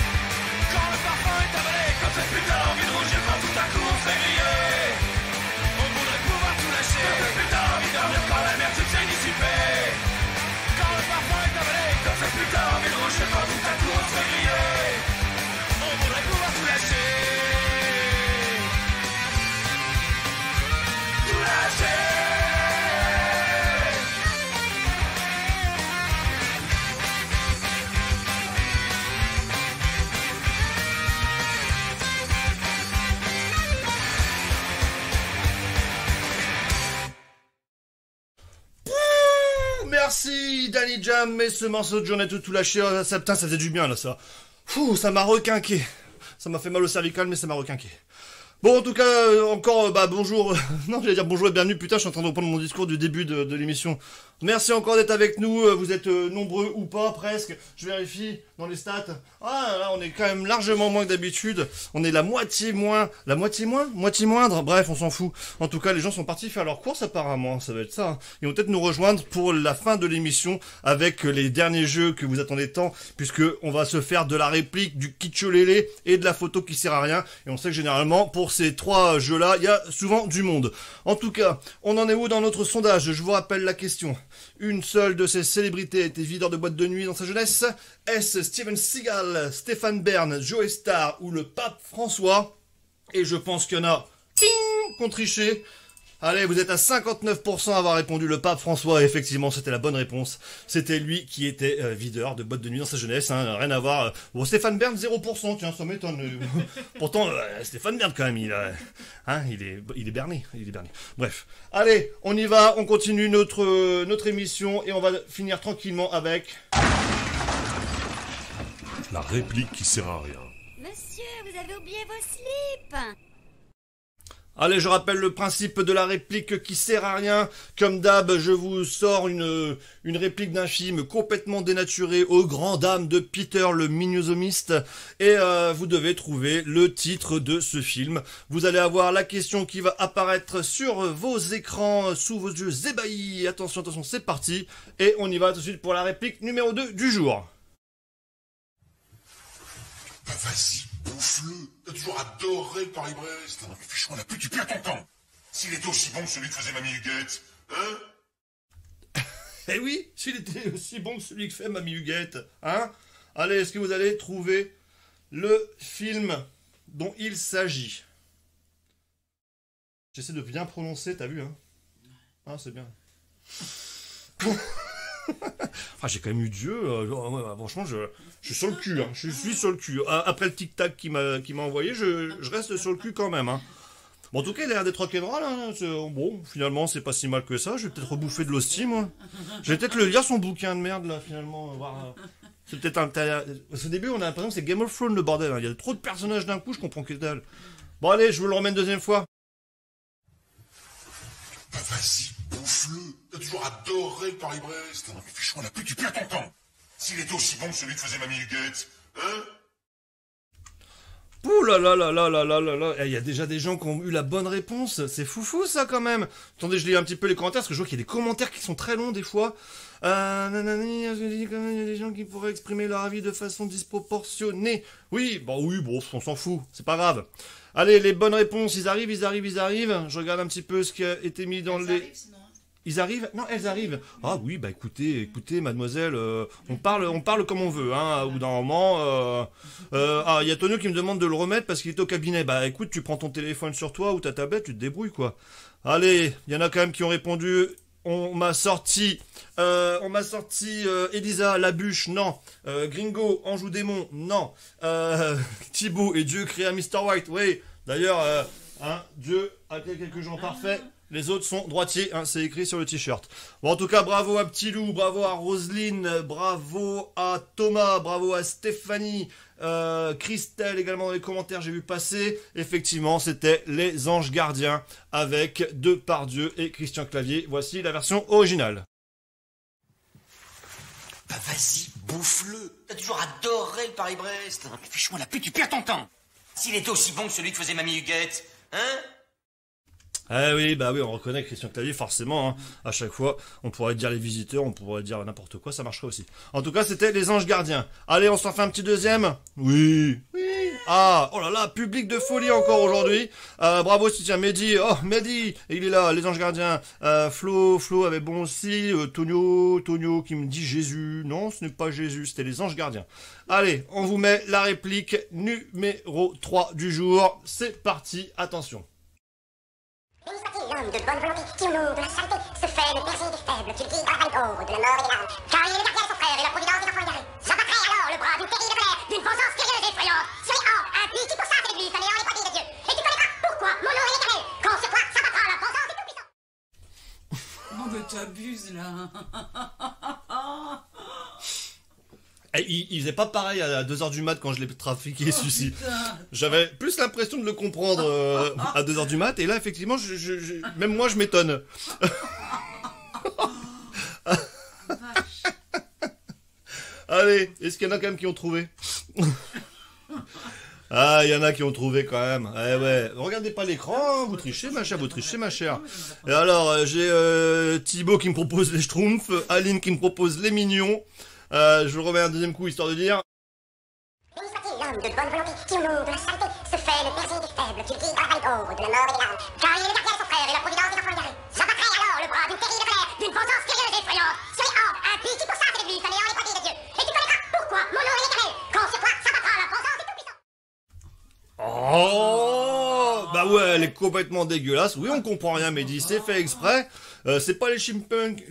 Quand le parfum est avalé, comme cette putain d'envie de rougir quand tout à coup on se fait griller. On voudrait pouvoir tout lâcher. Comme cette putain d'envie de dormir quand la mer toute s'est dissipée. Quand le parfum est avalé, comme cette putain d'envie de rougir quand tout à coup on se fait griller. On voudrait pouvoir tout lâcher. merci Danny Jam, mais ce morceau de Journée tout lâché, ça, putain, ça faisait du bien là, ça. Fou, ça m'a requinqué. Ça m'a fait mal au cervical, mais ça m'a requinqué. Bon, en tout cas, encore, bonjour. Non, j'allais dire bonjour et bienvenue. Putain, je suis en train de reprendre mon discours du début de l'émission. Merci encore d'être avec nous. Vous êtes nombreux ou pas, presque. Je vérifie dans les stats. Ah, là, on est quand même largement moins que d'habitude. On est la moitié moindre. Bref, on s'en fout. En tout cas, les gens sont partis faire leurs courses, apparemment. Ça va être ça. Ils vont peut-être nous rejoindre pour la fin de l'émission avec les derniers jeux que vous attendez tant, puisque on va se faire de la réplique, du kitscholélé et de la photo qui sert à rien. Et on sait que généralement, pour ces trois jeux-là, il y a souvent du monde. En tout cas, on en est où dans notre sondage? Je vous rappelle la question. Une seule de ces célébrités a été videur de boîte de nuit dans sa jeunesse. Est-ce Steven Seagal, Stéphane Bern, Joe Star ou le pape François? Et je pense qu'il y en a qui ont triché. Allez, vous êtes à 59% à avoir répondu le pape François. Effectivement, c'était la bonne réponse. C'était lui qui était videur de boîte de nuit dans sa jeunesse. Hein, rien à voir. Bon, Stéphane Bern, 0%. Tiens, ça m'étonne. Pourtant, Stéphane Bern, quand même, il est berné. Bref. Allez, on y va. On continue notre émission et on va finir tranquillement avec... La réplique qui sert à rien. Monsieur, vous avez oublié vos slips. Allez, je rappelle le principe de la réplique qui sert à rien. Comme d'hab, je vous sors une réplique d'un film complètement dénaturé aux grandes dames de Peter le Miniosomiste. Et vous devez trouver le titre de ce film. Vous allez avoir la question qui va apparaître sur vos écrans, sous vos yeux ébahis. Attention, c'est parti. Et on y va tout de suite pour la réplique numéro 2 du jour. Bah vas-y, bouffe-le. T'as toujours adoré le Paris-Brest. Fichou, on a plus, tu perds ton temps. S'il était aussi bon que celui que faisait Mamie Huguette, hein? Eh oui, s'il était aussi bon que celui que fait Mamie Huguette, hein? Allez, est-ce que vous allez trouver le film dont il s'agit? J'essaie de bien prononcer, t'as vu, hein? Ah, c'est bien. Ah, j'ai quand même eu Dieu. Franchement, je suis sur le cul. Hein. Je suis sur le cul. Après le tic-tac qui m'a envoyé, je reste sur le cul quand même. Hein. Bon, en tout cas, il a l'air d'être rock'n'roll. Hein. Bon, finalement, c'est pas si mal que ça. Je vais peut-être rebouffer de l'hostie, moi. Je vais peut-être le lire son bouquin de merde, là, finalement. C'est peut-être un... Au début, on a l'impression que c'est Game of Thrones, le bordel. Hein. Il y a trop de personnages d'un coup, je comprends que dalle. Bon, allez, je vous le remets une deuxième fois. Bah vas-y, bouffe-le. T'as toujours adoré le Paris-Brest. Fichou, on a plus, tu perds ton temps. S'il était aussi bon que celui que faisait Mamie Huguette, hein? Ouh là là là là là là là là. Il y a déjà des gens qui ont eu la bonne réponse. C'est foufou ça quand même. Attendez, je lis un petit peu les commentaires parce que je vois qu'il y a des commentaires qui sont très longs des fois. Nanani, il y a des gens qui pourraient exprimer leur avis de façon disproportionnée. Oui, bon, on s'en fout. C'est pas grave. Allez, les bonnes réponses, ils arrivent. Je regarde un petit peu ce qui a été mis dans les... Ils arrivent? Non, elles arrivent. Ah oui, bah écoutez, mademoiselle, on parle comme on veut, hein, ou d'un moment. Il y a Tonio qui me demande de le remettre parce qu'il est au cabinet. Bah écoute, tu prends ton téléphone sur toi ou ta tablette, tu te débrouilles, quoi. Allez, il y en a quand même qui ont répondu. On m'a sorti Elisa, la bûche, non. Gringo, Anjou démon, non. Thibaut et Dieu créa Mr. White, oui. D'ailleurs, Dieu a créé quelques gens parfaits. Les autres sont droitiers, hein, c'est écrit sur le t-shirt. Bon, en tout cas, bravo à Petit Loup, bravo à Roselyne, bravo à Thomas, bravo à Stéphanie, Christelle également dans les commentaires, j'ai vu passer. Effectivement, c'était Les Anges Gardiens avec Depardieu et Christian Clavier. Voici la version originale. Bah vas-y, bouffe-le. T'as toujours adoré le Paris-Brest. Fichou, on a plus, tu perds ton temps. S'il était aussi bon que celui que faisait Mamie Huguette, hein? Ah oui, bah oui, on reconnaît Christian Clavier, forcément, hein. À chaque fois, on pourrait dire Les Visiteurs, on pourrait dire n'importe quoi, ça marcherait aussi. En tout cas, c'était Les Anges Gardiens. Allez, on s'en fait un petit deuxième? Oui. Ah, oh là là, public de folie encore aujourd'hui. Bravo, si tiens, Mehdi, il est là, Les Anges Gardiens. Flo avait bon aussi. Tonio qui me dit Jésus. Non, ce n'est pas Jésus, c'était Les Anges Gardiens. Allez, on vous met la réplique numéro 3 du jour. C'est parti, attention. Béni soit-il l'homme de bonne volonté qui, au nom de la charité, se fait le berger des faibles, tu le guides dans la vallée pauvre de la mort et des larmes. Car il est le gardien de son frère et la providence des enfants égarés. J'abattrai alors le bras d'une terrible colère, d'une vengeance curieuse et effrayante, sur les hommes impies qui pour ça s'église à néant les pratiques de Dieu. Et tu connaîtras pourquoi mon nom est éternel, quand sur toi s'abattra la vengeance des tout-puissants. Non mais t'abuses là. Et il faisait pas pareil à 2h du mat quand je l'ai trafiqué, celui-ci. J'avais plus l'impression de le comprendre à 2h du mat, et là, effectivement, même moi, je m'étonne. Allez, est-ce qu'il y en a quand même qui ont trouvé? Ah, il y en a qui ont trouvé quand même. Eh ouais, regardez pas l'écran, hein, vous trichez ma chère, vous trichez ma chère. Et alors, j'ai Thibaut qui me propose les Schtroumpfs, Aline qui me propose les Mignons. Je vous remets un deuxième coup histoire de dire. Béni soit-il l'homme de bonne volonté qui, au nom de la charité, se fait le berger des faibles, qui le guide dans la vallée d'ombre de la mort et des larmes. Car il est le gardien de son frère et la providence des enfants égarés. J'abattrai alors le bras d'une terrible colère, d'une vengeance furieuse et effrayante, sur les hordes impies qui pour ça séduisent un néant les brebis de Dieu. Et tu connaîtras pourquoi mon nom est l'éternel, quand sur toi s'abattra la vengeance du Tout-Puissant. Oh, bah ouais, elle est complètement dégueulasse. Oui, on comprend rien, mais dit, c'est fait exprès. C'est pas les chipmunks.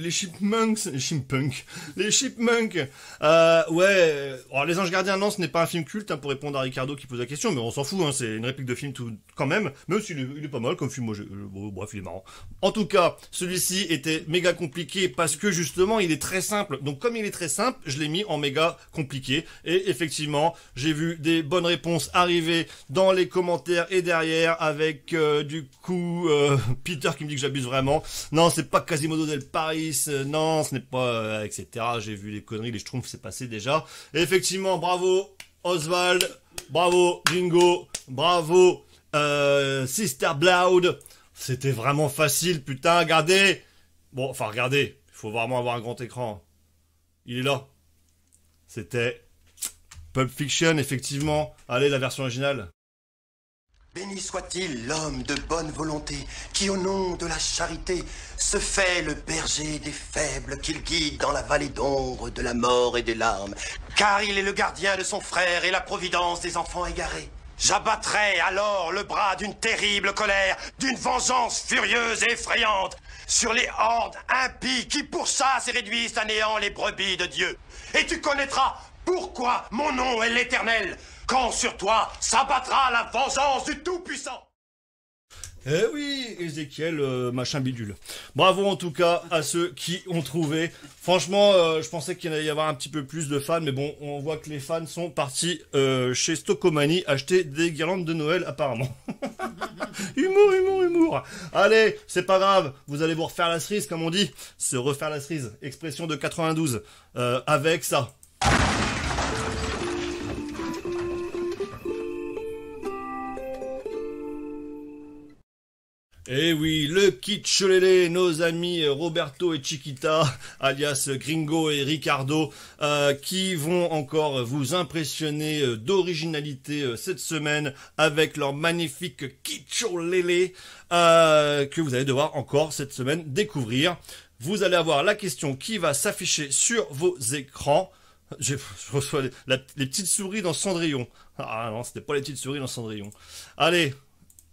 Ouais. Alors, Les Anges Gardiens, non, ce n'est pas un film culte, hein, pour répondre à Ricardo qui pose la question, mais on s'en fout, hein, c'est une réplique de film tout, quand même. Même s'il il est pas mal comme film, bref, il est marrant. En tout cas, celui-ci était méga compliqué parce que justement, il est très simple. Donc, comme il est très simple, je l'ai mis en méga compliqué. Et effectivement, j'ai vu des bonnes réponses arriver dans les commentaires et derrière avec, du coup, Peter qui me dit que j'abuse vraiment. Non, c'est pas Quasimodo del Paris, non, ce n'est pas, etc. J'ai vu les conneries, les Schtroumpfs, c'est passé déjà. Et effectivement, bravo Oswald, bravo Bingo, bravo Sister Blood. C'était vraiment facile, putain, regardez. Bon, enfin, regardez, il faut vraiment avoir un grand écran. Il est là. C'était Pulp Fiction, effectivement. Allez, la version originale. Béni soit-il l'homme de bonne volonté, qui au nom de la charité se fait le berger des faibles, qu'il guide dans la vallée d'ombre de la mort et des larmes. Car il est le gardien de son frère et la providence des enfants égarés. J'abattrai alors le bras d'une terrible colère, d'une vengeance furieuse et effrayante, sur les hordes impies qui pour ça se réduisent à néant les brebis de Dieu. Et tu connaîtras pourquoi mon nom est l'Éternel, quand sur toi s'abattra la vengeance du Tout-Puissant. Eh oui, Ézéchiel, machin bidule. Bravo en tout cas à ceux qui ont trouvé. Franchement, je pensais qu'il allait y avoir un petit peu plus de fans, mais bon, on voit que les fans sont partis chez Stockomanie acheter des guirlandes de Noël apparemment. Humour. Allez, c'est pas grave, vous allez vous refaire la cerise comme on dit. Se refaire la cerise, expression de 92, avec ça. Eh oui, le kitsch lélé, nos amis Roberto et Chiquita, alias Gringo et Ricardo, qui vont encore vous impressionner d'originalité cette semaine avec leur magnifique kitsch lélé, que vous allez devoir encore cette semaine découvrir. Vous allez avoir la question qui va s'afficher sur vos écrans. Je reçois les petites souris dans Cendrillon. Ah non, c'était pas les petites souris dans Cendrillon. Allez.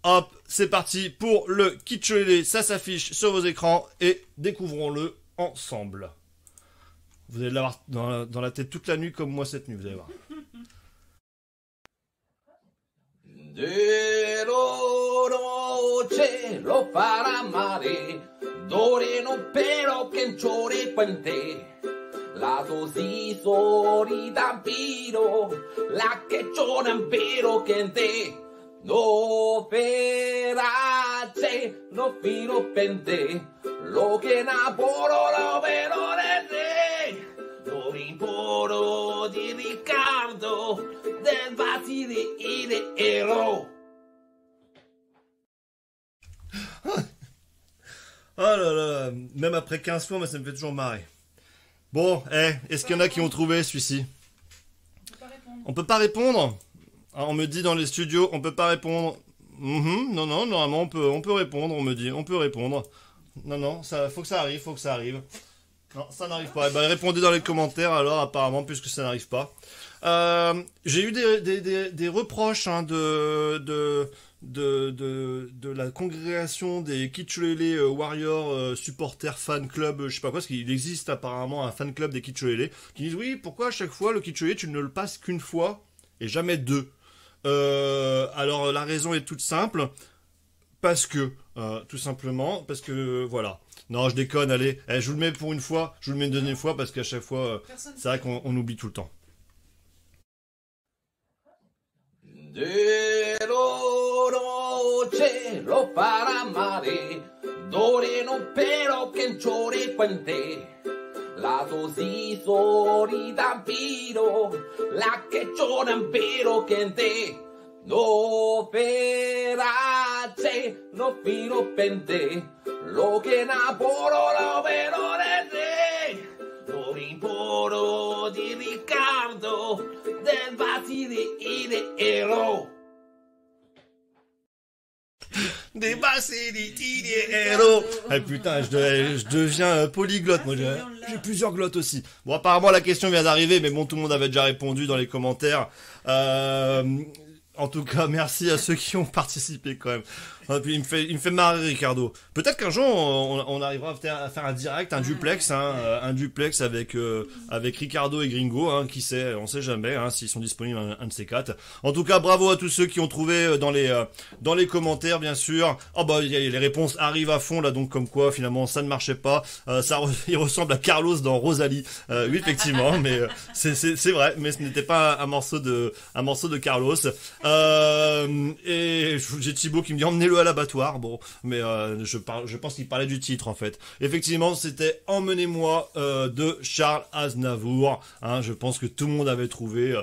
Hop, c'est parti pour le kitsch lélé, ça s'affiche sur vos écrans et découvrons-le ensemble. Vous allez l'avoir dans la tête toute la nuit comme moi cette nuit, vous allez voir. La dosi sorida piro, la que choran pero quente. No perace, no fino pente, lo che naporo lo vero re, non imporo di Riccardo, del Basile il héros. Oh là là, même après 15 fois, ça me fait toujours marrer. Bon, est-ce qu'il y en a qui ont trouvé celui-ci? On peut pas répondre. On me dit dans les studios, on peut pas répondre. Non, normalement on peut répondre, on me dit, on peut répondre. Non, ça, faut que ça arrive. Non, ça n'arrive pas. Eh ben, répondez dans les commentaires alors, apparemment, puisque ça n'arrive pas. J'ai eu des reproches hein, de la congrégation des Kitcholélé Warrior Supporters Fan Club, je sais pas quoi, parce qu'il existe apparemment un fan club des Kitcholélé, qui disent oui, pourquoi à chaque fois le Kitcholélé tu ne le passes qu'une fois et jamais deux? Alors la raison est toute simple, parce que tout simplement, parce que voilà. Non, je déconne, allez, je vous le mets pour une fois, je vous le mets une deuxième fois, parce qu'à chaque fois, c'est vrai qu'on oublie tout le temps. De loro cielo para mare, dove non però che ciore quente. La tosi sori dampiro, la che ciò dampiro che te. No perace, no filo pente, lo che napolo lo vero re. No rimporo di Riccardo, del Basili de Ero. Des Basili de Ero. Ah putain, je deviens polyglotte, moi. J'ai plusieurs glottes aussi. Bon, apparemment, la question vient d'arriver, mais bon, tout le monde avait déjà répondu dans les commentaires. En tout cas, merci à ceux qui ont participé quand même. Et puis, il me fait marrer, Ricardo. Peut-être qu'un jour, on arrivera à faire un direct, un duplex, hein, un duplex avec Ricardo et Gringo, hein, qui sait, on sait jamais, hein, s'ils sont disponibles, un de ces quatre. En tout cas, bravo à tous ceux qui ont trouvé dans les commentaires, bien sûr. Oh bah, les réponses arrivent à fond, là, donc comme quoi, finalement, ça ne marchait pas. Il ressemble à Carlos dans Rosalie. Oui, effectivement, mais c'est vrai, mais ce n'était pas un morceau de Carlos. Et j'ai Thibaut qui me dit emmenez-le à l'abattoir. Bon, mais je pense qu'il parlait du titre en fait. Effectivement, c'était Emmenez-moi de Charles Aznavour. Hein, je pense que tout le monde avait trouvé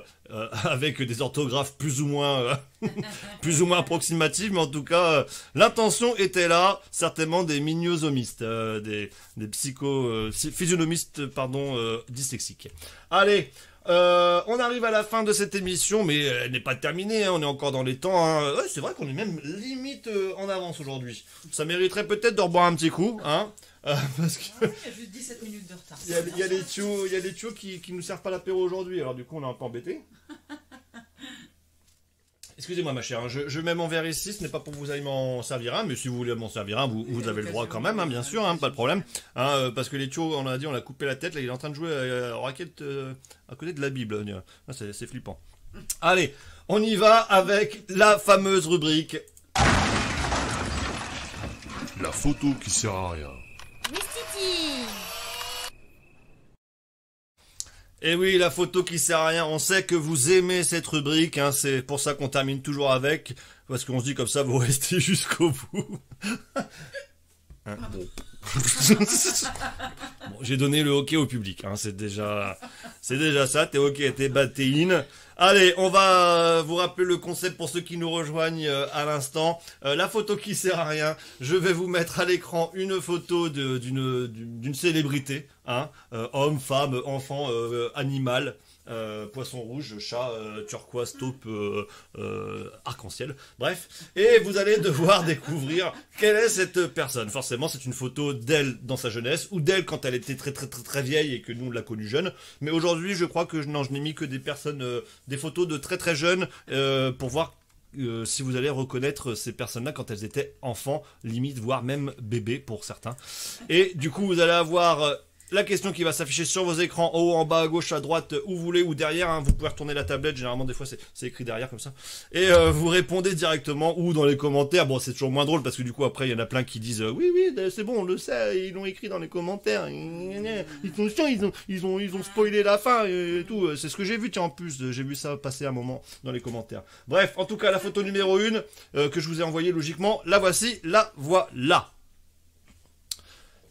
avec des orthographes plus ou moins approximatives, mais en tout cas l'intention était là. Certainement des mignosomistes, des physionomistes dyslexiques. Allez. On arrive à la fin de cette émission, mais elle n'est pas terminée, hein, on est encore dans les temps. Hein. Ouais, c'est vrai qu'on est même limite en avance aujourd'hui. Ça mériterait peut-être de reboire un petit coup, hein, parce que il y a juste 17 minutes de retard. Il y a les tuyaux qui nous servent pas l'apéro aujourd'hui, alors du coup on est un peu embêté. Excusez-moi ma chère, hein, je mets mon verre ici, ce n'est pas pour vous aller m'en servir un, mais si vous voulez m'en servir un, vous avez le droit quand même, hein, bien sûr, hein, pas de problème. Hein, parce que les tuyaux, on a dit, on a coupé la tête, là il est en train de jouer à raquette à côté de la Bible. Ah, c'est flippant. Allez, on y va avec la fameuse rubrique. La photo qui sert à rien. Et oui, la photo qui sert à rien, on sait que vous aimez cette rubrique, hein, c'est pour ça qu'on termine toujours avec, parce qu'on se dit comme ça, vous restez jusqu'au bout. Hein, bon. Bon, j'ai donné le hockey au public, hein, c'est déjà ça, t'es hockey, t'es bad, t'es in. Allez, on va vous rappeler le concept pour ceux qui nous rejoignent à l'instant. La photo qui sert à rien, je vais vous mettre à l'écran une photo d'une célébrité, hein, homme, femme, enfant, animal. Poisson rouge, chat, turquoise, taupe, arc-en-ciel, bref, et vous allez devoir découvrir quelle est cette personne. Forcément, c'est une photo d'elle dans sa jeunesse, ou d'elle quand elle était très très très très vieille et que nous on l'a connue jeune, mais aujourd'hui je crois que je n'ai mis que des personnes, des photos de très très jeunes, pour voir si vous allez reconnaître ces personnes-là quand elles étaient enfants, limite, voire même bébés pour certains. Et du coup, vous allez avoir la question qui va s'afficher sur vos écrans, en haut, en bas, à gauche, à droite, où vous voulez, ou derrière, hein, vous pouvez retourner la tablette, généralement des fois c'est écrit derrière comme ça, et vous répondez directement, ou dans les commentaires. Bon, c'est toujours moins drôle, parce que du coup après il y en a plein qui disent oui, c'est bon, on le sait, ils l'ont écrit dans les commentaires, ils sont chiants, ils ont spoilé la fin, et tout, c'est ce que j'ai vu, tiens, en plus, j'ai vu ça passer un moment dans les commentaires. Bref, en tout cas, la photo numéro 1, que je vous ai envoyée logiquement, la voici, la voilà.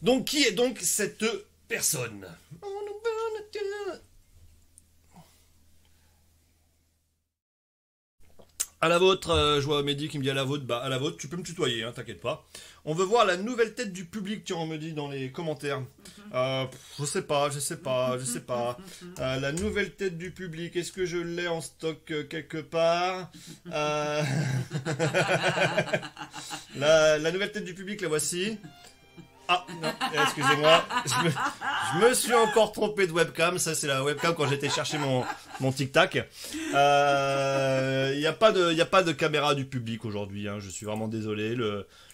Donc, qui est donc cette personne? À la vôtre, je vois Mehdi qui me dit à la vôtre, bah à la vôtre, tu peux me tutoyer, hein, t'inquiète pas. On veut voir la nouvelle tête du public, tiens, on me dit dans les commentaires. Je sais pas. La nouvelle tête du public, est-ce que je l'ai en stock quelque part? La nouvelle tête du public, la voici. Ah, non, excusez-moi, je me suis encore trompé de webcam, ça c'est la webcam quand j'étais chercher mon tic-tac. Il n'y a pas de caméra du public aujourd'hui, hein, je suis vraiment désolé,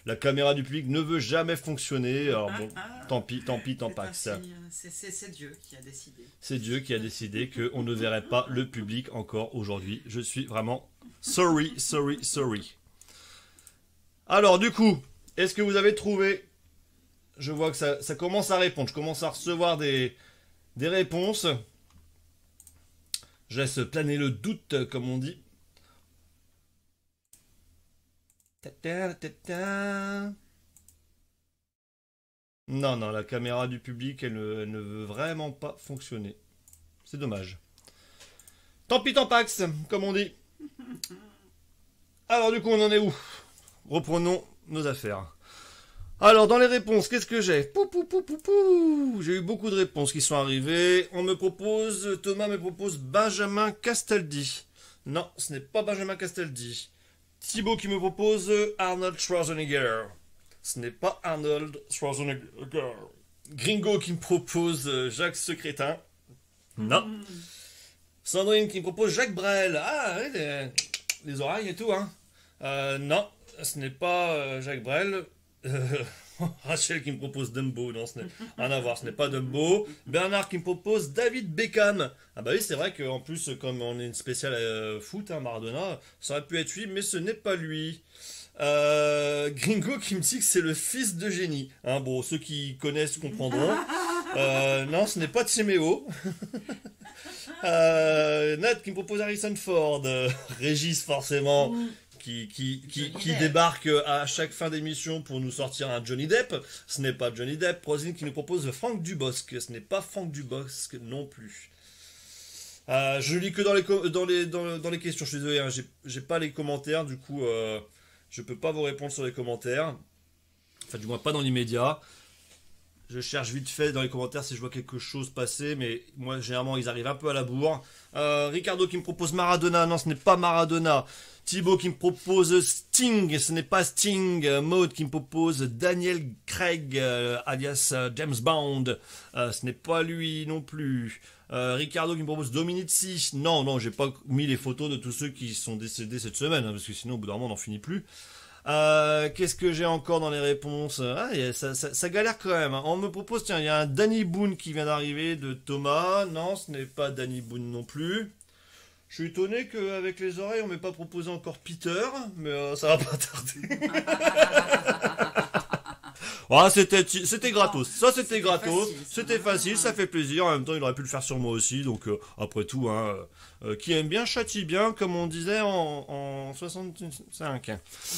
la caméra du public ne veut jamais fonctionner, alors bon, tant pis, tant pax. C'est Dieu qui a décidé. C'est Dieu qui a décidé qu'on ne verrait pas le public encore aujourd'hui, je suis vraiment sorry. Alors du coup, est-ce que vous avez trouvé? Je vois que ça commence à répondre. Je commence à recevoir des réponses. Je laisse planer le doute, comme on dit. Non, non, la caméra du public, elle ne veut vraiment pas fonctionner. C'est dommage. Tant pis, tant pax, comme on dit. Alors, du coup, on en est où? Reprenons nos affaires. Alors, dans les réponses, qu'est-ce que j'ai? J'ai eu beaucoup de réponses qui sont arrivées. Thomas me propose Benjamin Castaldi. Non, ce n'est pas Benjamin Castaldi. Thibaut qui me propose Arnold Schwarzenegger. Ce n'est pas Arnold Schwarzenegger. Gringo qui me propose Jacques Secrétin. Non. Sandrine qui me propose Jacques Brel. Ah, oui, les oreilles et tout, hein. Non, ce n'est pas Jacques Brel. Rachel qui me propose Dumbo. Non, ce n'est rien à voir, ce n'est pas Dumbo. Bernard qui me propose David Beckham. Ah bah oui, c'est vrai qu'en plus, comme on est une spéciale foot, hein, Maradona, ça aurait pu être lui, mais ce n'est pas lui. Gringo qui me dit que c'est le fils de génie. Hein, bon, ceux qui connaissent comprendront. Non, ce n'est pas Timéo. Nat qui me propose Harrison Ford. Régis, forcément, qui débarque à chaque fin d'émission pour nous sortir un Johnny Depp. Ce n'est pas Johnny Depp. Rosine qui nous propose Franck Dubosc. Ce n'est pas Franck Dubosc non plus. Je lis que dans les questions. Je suis désolé, hein, j'ai pas les commentaires, du coup je peux pas vous répondre sur les commentaires. Enfin, du moins pas dans l'immédiat. Je cherche vite fait dans les commentaires si je vois quelque chose passer, mais moi généralement ils arrivent un peu à la bourre. Ricardo qui me propose Maradona, non ce n'est pas Maradona. Thibaut qui me propose Sting, ce n'est pas Sting. Maud qui me propose Daniel Craig, alias James Bond, ce n'est pas lui non plus. Ricardo qui me propose Dominici, non, j'ai pas mis les photos de tous ceux qui sont décédés cette semaine, hein, parce que sinon au bout d'un moment on n'en finit plus. Qu'est-ce que j'ai encore dans les réponses? Ça galère quand même, hein. On me propose, tiens, il y a un Danny Boone qui vient d'arriver de Thomas. Non, ce n'est pas Danny Boone non plus. Je suis étonné qu'avec les oreilles, on m'ait pas proposé encore Peter, mais ça va pas tarder. Ah, c'était gratos. Ça, c'était gratos. C'était facile, ça fait plaisir. En même temps, il aurait pu le faire sur moi aussi. Donc, après tout, hein, qui aime bien, châtie bien, comme on disait en 65. On peut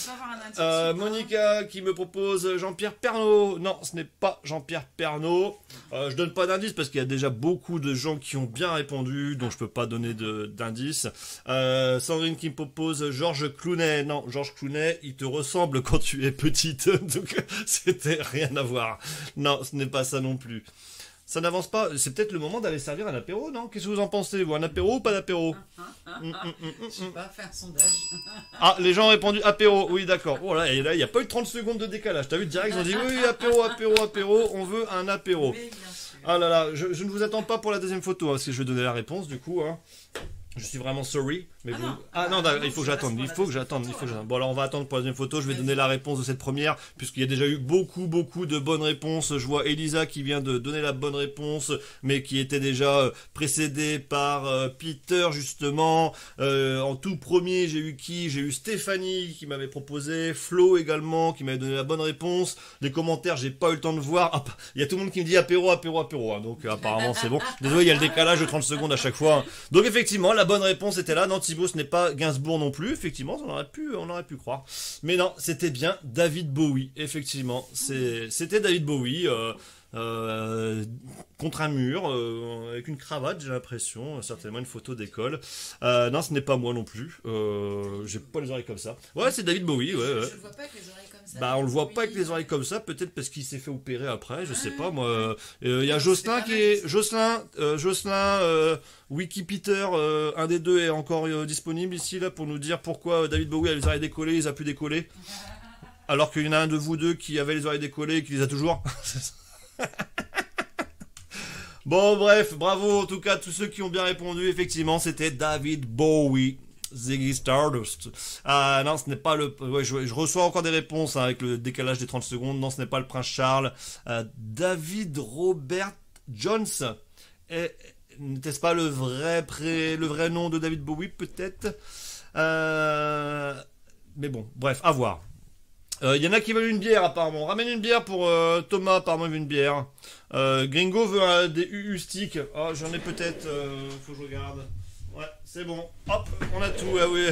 avoir un indice. Monica qui me propose Jean-Pierre Pernaut. Non, ce n'est pas Jean-Pierre Pernaut. Je donne pas d'indice parce qu'il y a déjà beaucoup de gens qui ont bien répondu, donc je peux pas donner d'indice. Sandrine qui me propose Georges Clooney. Non, Georges Clooney, il te ressemble quand tu es petite. Donc, c'était rien à voir. Non, ce n'est pas ça non plus. Ça n'avance pas. C'est peut-être le moment d'aller servir un apéro, non? Qu'est-ce que vous en pensez, vous? Un apéro ou pas d'apéro? Je sais pas, faire un sondage. Ah, les gens ont répondu apéro. Oui, d'accord. Oh là, et là, il n'y a pas eu 30 secondes de décalage. T'as vu, direct, ils ont dit oui, apéro. On veut un apéro. Ah là là, je ne vous attends pas pour la deuxième photo, hein, parce que je vais donner la réponse, du coup, hein. Je suis vraiment sorry, mais vous... Ah non, il faut que j'attende, Bon, alors on va attendre pour la deuxième photo, je vais donner la réponse de cette première, puisqu'il y a déjà eu beaucoup de bonnes réponses. Je vois Elisa qui vient de donner la bonne réponse, mais qui était déjà précédée par Peter, justement. En tout premier, j'ai eu qui? J'ai eu Stéphanie qui m'avait proposé, Flo également, qui m'avait donné la bonne réponse. Les commentaires, j'ai pas eu le temps de voir. Ah, il y a tout le monde qui me dit apéro, hein, donc apparemment c'est bon. Désolé, il y a le décalage de 30 secondes à chaque fois. Hein. Donc effectivement, la bonne réponse était là. Non, Thibaut, ce n'est pas Gainsbourg non plus. Effectivement, on aurait pu croire. Mais non, c'était bien David Bowie. Effectivement, c'était David Bowie contre un mur avec une cravate, j'ai l'impression, certainement une photo d'école. Non, ce n'est pas moi non plus. J'ai pas les oreilles comme ça. Ouais, c'est David Bowie. Ouais. Je le vois pas avec les oreilles comme ça. Bah, on le voit pas avec les oreilles comme ça. Peut-être parce qu'il s'est fait opérer après. Je sais pas moi. Il y a Jocelyn qui est Jocelyn. Wikipédia, un des deux est encore disponible ici là pour nous dire pourquoi David Bowie a les oreilles décollées, il a pu décoller, alors qu'il y en a un de vous deux qui avait les oreilles décollées et qui les a toujours. Bon bref, bravo en tout cas à tous ceux qui ont bien répondu. Effectivement, c'était David Bowie, Ziggy Stardust. Non, ce n'est pas le... Ouais, je reçois encore des réponses hein, avec le décalage des 30 secondes. Non, ce n'est pas le Prince Charles. David Robert Jones. N'était-ce pas le vrai nom de David Bowie, peut-être? Mais bon, bref, à voir. Y en a qui veulent une bière, apparemment. Ramène une bière pour Thomas, apparemment, il veut une bière. Gringo veut des UU sticks. Ah, j'en ai peut-être, faut que je regarde. Ouais, c'est bon. Hop, on a tout, ah oui.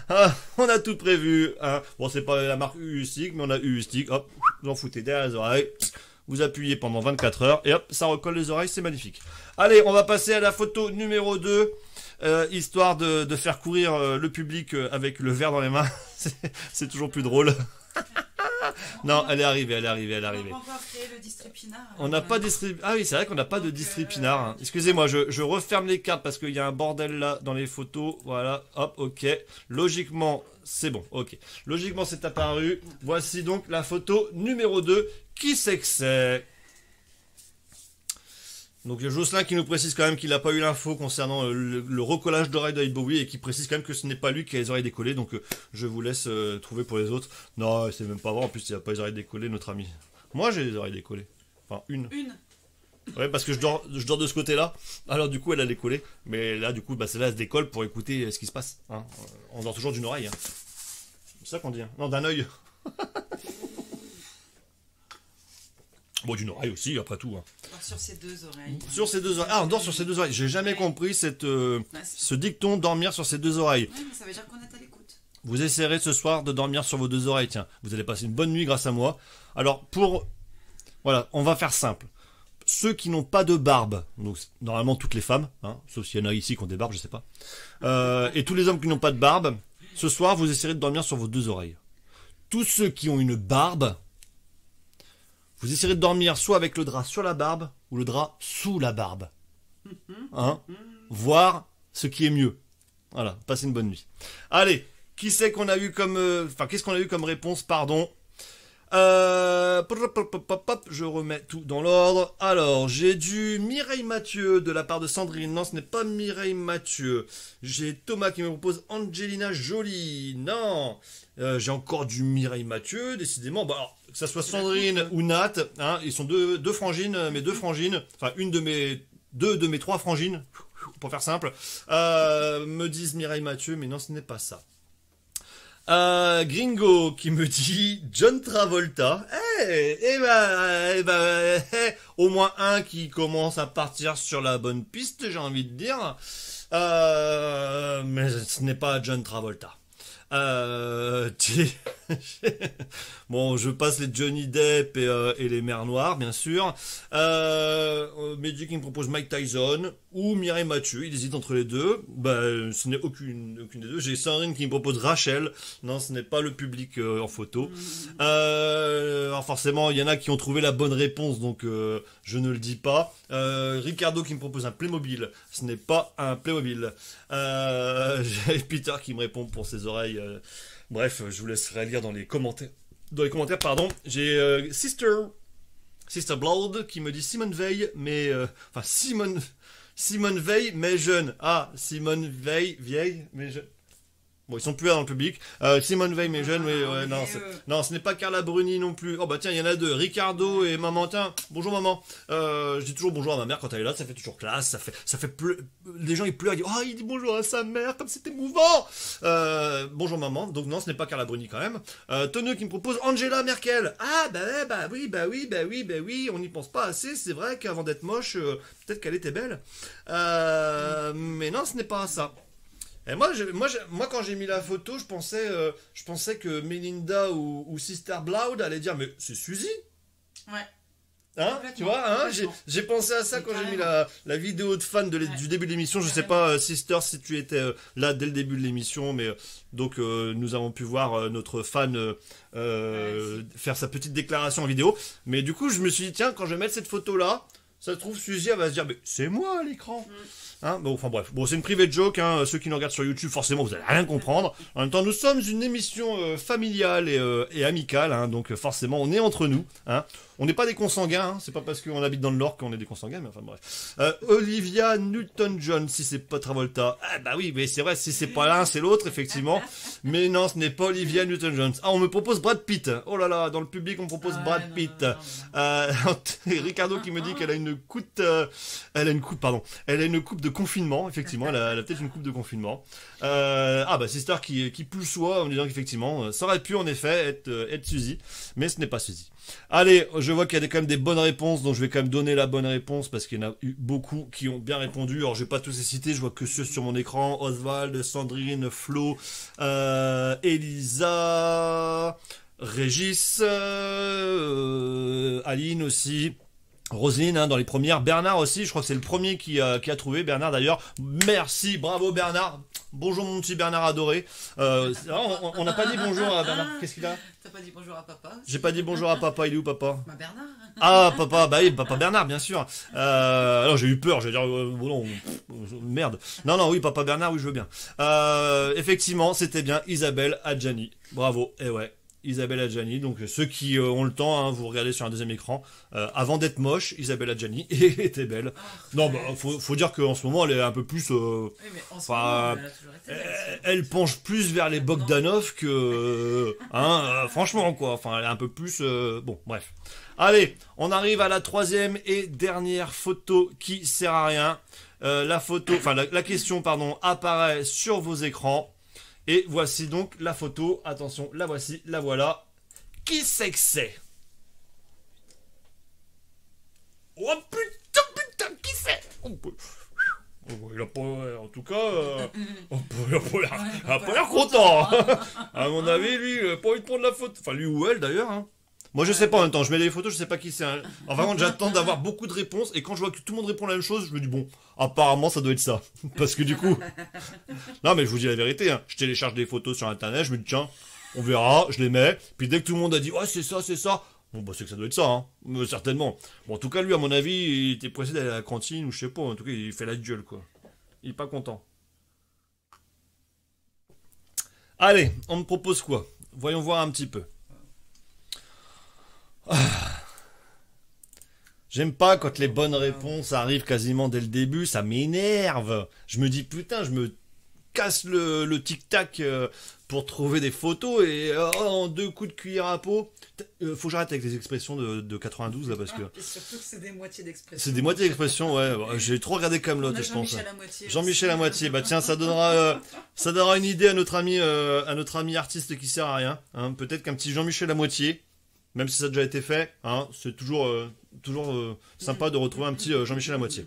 Ah, on a tout prévu. Hein. Bon, c'est pas la marque UU-Stick, mais on a UU-Stick. Hop, vous en foutez derrière les oreilles. Vous appuyez pendant 24 heures et hop, ça recolle les oreilles, c'est magnifique. Allez, on va passer à la photo numéro 2. Histoire de faire courir le public avec le verre dans les mains. C'est toujours plus drôle. Non, elle est arrivée. On n'a pas encore créé le distripinard. On n'a pas Ah oui, c'est vrai qu'on n'a pas de distripinard. Hein. Excusez-moi, je referme les cartes parce qu'il y a un bordel là dans les photos. Voilà, hop, ok. Logiquement, c'est bon, ok. Logiquement, c'est apparu. Voici donc la photo numéro 2. Qui c'est que c'est? Donc Jocelyn qui nous précise quand même qu'il n'a pas eu l'info concernant le recollage d'oreilles de David Bowie et qui précise quand même que ce n'est pas lui qui a les oreilles décollées, donc je vous laisse trouver pour les autres. Non, c'est même pas vrai, en plus il n'a pas les oreilles décollées, notre ami. Moi j'ai les oreilles décollées. Enfin, une. Ouais, parce que je dors de ce côté-là, alors du coup elle a décollé, mais là du coup bah, celle-là elle se décolle pour écouter ce qui se passe. Hein. On dort toujours d'une oreille. Hein. C'est ça qu'on dit. Hein. Non, d'un œil. Bon, d'une oreille aussi, après tout. Hein. Sur ces deux oreilles. Sur ces deux oreilles. Ah, on dort sur ces deux oreilles. J'ai jamais compris ce dicton, dormir sur ces deux oreilles. Oui, mais ça veut dire qu'on est à l'écoute. Vous essaierez ce soir de dormir sur vos deux oreilles. Tiens, vous allez passer une bonne nuit grâce à moi. Alors, voilà, on va faire simple. Ceux qui n'ont pas de barbe, donc normalement toutes les femmes, hein, sauf s'il y en a ici qui ont des barbes, je sais pas. Et tous les hommes qui n'ont pas de barbe, ce soir, vous essayerez de dormir sur vos deux oreilles. Tous ceux qui ont une barbe, vous essayerez de dormir soit avec le drap sur la barbe ou le drap sous la barbe. Hein? Voir ce qui est mieux. Voilà, passez une bonne nuit. Allez, qui c'est qu'on a eu comme... qu'est-ce qu'on a eu comme réponse, pardon. Je remets tout dans l'ordre. Alors, j'ai du Mireille Mathieu de la part de Sandrine. Non, ce n'est pas Mireille Mathieu. J'ai Thomas qui me propose Angelina Jolie. Non. J'ai encore du Mireille Mathieu, décidément. Bah, alors, que ça soit Sandrine ou Nat, hein, ils sont deux frangines, mes deux frangines. Enfin, deux de mes trois frangines, pour faire simple, me disent Mireille Mathieu, mais non, ce n'est pas ça. Gringo qui me dit John Travolta. Au moins un qui commence à partir sur la bonne piste, j'ai envie de dire. Mais ce n'est pas John Travolta. Bon, je passe les Johnny Depp et les Mers Noires, bien sûr. Mehdi qui me propose Mike Tyson ou Mireille Mathieu. Il hésite entre les deux. Bah, ce n'est aucune des deux. J'ai Sandrine qui me propose Rachel. Non, ce n'est pas le public en photo. Alors forcément, il y en a qui ont trouvé la bonne réponse, donc je ne le dis pas. Ricardo qui me propose un Playmobil. Ce n'est pas un Playmobil. J'ai Peter qui me répond pour ses oreilles. Bref, je vous laisserai lire dans les commentaires. Pardon. J'ai Sister Blood qui me dit Simone Veil, mais Simone Veil, mais jeune. Ah, Simone Veil, vieille, mais jeune. Bon, ils sont plus là dans le public. Simone Veil, mais jeune, non, ce n'est pas Carla Bruni non plus. Oh bah tiens, il y en a deux, Ricardo et maman. Tiens, bonjour maman. Je dis toujours bonjour à ma mère quand elle est là, ça fait toujours classe, ça fait les gens ils pleurent, ils disent oh il dit bonjour à sa mère, comme c'est émouvant. Bonjour maman. Donc non, ce n'est pas Carla Bruni quand même. Toneux qui me propose Angela Merkel. Ah bah oui, on n'y pense pas assez. C'est vrai qu'avant d'être moche, peut-être qu'elle était belle. Mais non, ce n'est pas ça. Et moi, quand j'ai mis la photo, je pensais que Melinda ou Sister Blood allaient dire mais c'est Suzy. Ouais. Hein, tu vois, hein, j'ai pensé à ça quand j'ai mis la vidéo de fan du début de l'émission. Je sais pas, Sister, si tu étais là dès le début de l'émission, mais donc nous avons pu voir notre fan faire sa petite déclaration en vidéo. Mais du coup, je me suis dit tiens, quand je vais mettre cette photo là, ça se trouve Suzy elle va se dire mais c'est moi à l'écran. Hein, bon, enfin bref, c'est une private joke, hein, ceux qui nous regardent sur YouTube, forcément vous allez rien comprendre. En même temps, nous sommes une émission familiale et amicale, hein, donc forcément on est entre nous, hein. On n'est pas des consanguins, hein, c'est pas parce qu'on habite dans le Nord qu'on est des consanguins, mais enfin bref. Olivia Newton-John, si c'est pas Travolta. Ah bah oui, mais c'est vrai, si c'est pas l'un, c'est l'autre, effectivement. Mais non, ce n'est pas Olivia Newton-John. Ah, on me propose Brad Pitt. Oh là là, dans le public, on me propose Brad Pitt. Ricardo qui me dit qu'elle a une coupe, elle a une coupe, pardon. Elle a une coupe de confinement, effectivement. Elle a peut-être une coupe de confinement. Sister qui pousse soit en disant qu'effectivement, ça aurait pu en effet être Suzy, mais ce n'est pas Suzy. Allez, je vois qu'il y a quand même des bonnes réponses, donc je vais quand même donner la bonne réponse parce qu'il y en a eu beaucoup qui ont bien répondu. Alors je vais pas tous les citer, je vois que ceux sur mon écran: Oswald, Sandrine, Flo, Elisa, Régis, Aline aussi. Roselyne, dans les premières. Bernard aussi, je crois que c'est le premier qui a trouvé. Bernard d'ailleurs, merci, bravo Bernard. Bonjour mon petit Bernard adoré. On n'a pas dit bonjour à Bernard. Qu'est-ce qu'il a? T'as pas dit bonjour à papa? J'ai pas dit bonjour à papa. Il est où papa? Bah Bernard. Ah papa, bah oui, papa Bernard bien sûr. Alors j'ai eu peur, j'ai dire bon non, merde. Non oui papa Bernard, oui je veux bien. Effectivement c'était bien Isabelle Adjani. Bravo. Et ouais. Isabelle Adjani, donc ceux qui ont le temps, vous regardez sur un deuxième écran, avant d'être moche, Isabelle Adjani était belle. Non, bah, faut dire qu'en ce moment, elle est un peu plus... elle penche plus vers les Bogdanov que... franchement, quoi. Enfin, elle est un peu plus... bon, bref. Allez, on arrive à la troisième et dernière photo qui sert à rien. La question, apparaît sur vos écrans. Et voici donc la photo. Attention, la voici, la voilà. Qui c'est que c'est? Oh putain, qui c'est? Il a pas, en tout cas, il a pas l'air content. À mon avis, lui, il a pas envie de prendre la photo. Enfin, lui ou elle d'ailleurs. Moi, je sais pas en même temps. Je mets des photos, je sais pas qui c'est. Enfin, vraiment, j'attends d'avoir beaucoup de réponses. Et quand je vois que tout le monde répond la même chose, je me dis bon, apparemment, ça doit être ça. Parce que du coup, non, mais je vous dis la vérité. Je télécharge des photos sur Internet. Je me dis tiens, on verra. Je les mets. Puis dès que tout le monde a dit ouais, c'est ça. Bon, bah, c'est que ça doit être ça, certainement. Bon, en tout cas, lui, à mon avis, il était pressé d'aller à la cantine ou je sais pas. En tout cas, il fait la gueule, quoi. Il est pas content. Allez, on me propose quoi? Voyons voir un petit peu. J'aime pas quand les bonnes réponses arrivent quasiment dès le début, ça m'énerve. Je me dis putain, je me casse le tic-tac pour trouver des photos et en 2 coups de cuillère à peau. Faut que j'arrête avec les expressions de 92 là parce que... Et surtout que c'est des moitiés d'expressions. C'est des moitiés d'expressions, ouais. J'ai trop regardé Kaamelott, je pense. Jean-Michel à moitié. Jean-Michel à moitié. Bah tiens, ça donnera une idée à notre ami artiste qui sert à rien. Peut-être qu'un petit Jean-Michel à moitié. Même si ça a déjà été fait, c'est toujours sympa de retrouver un petit Jean-Michel à moitié.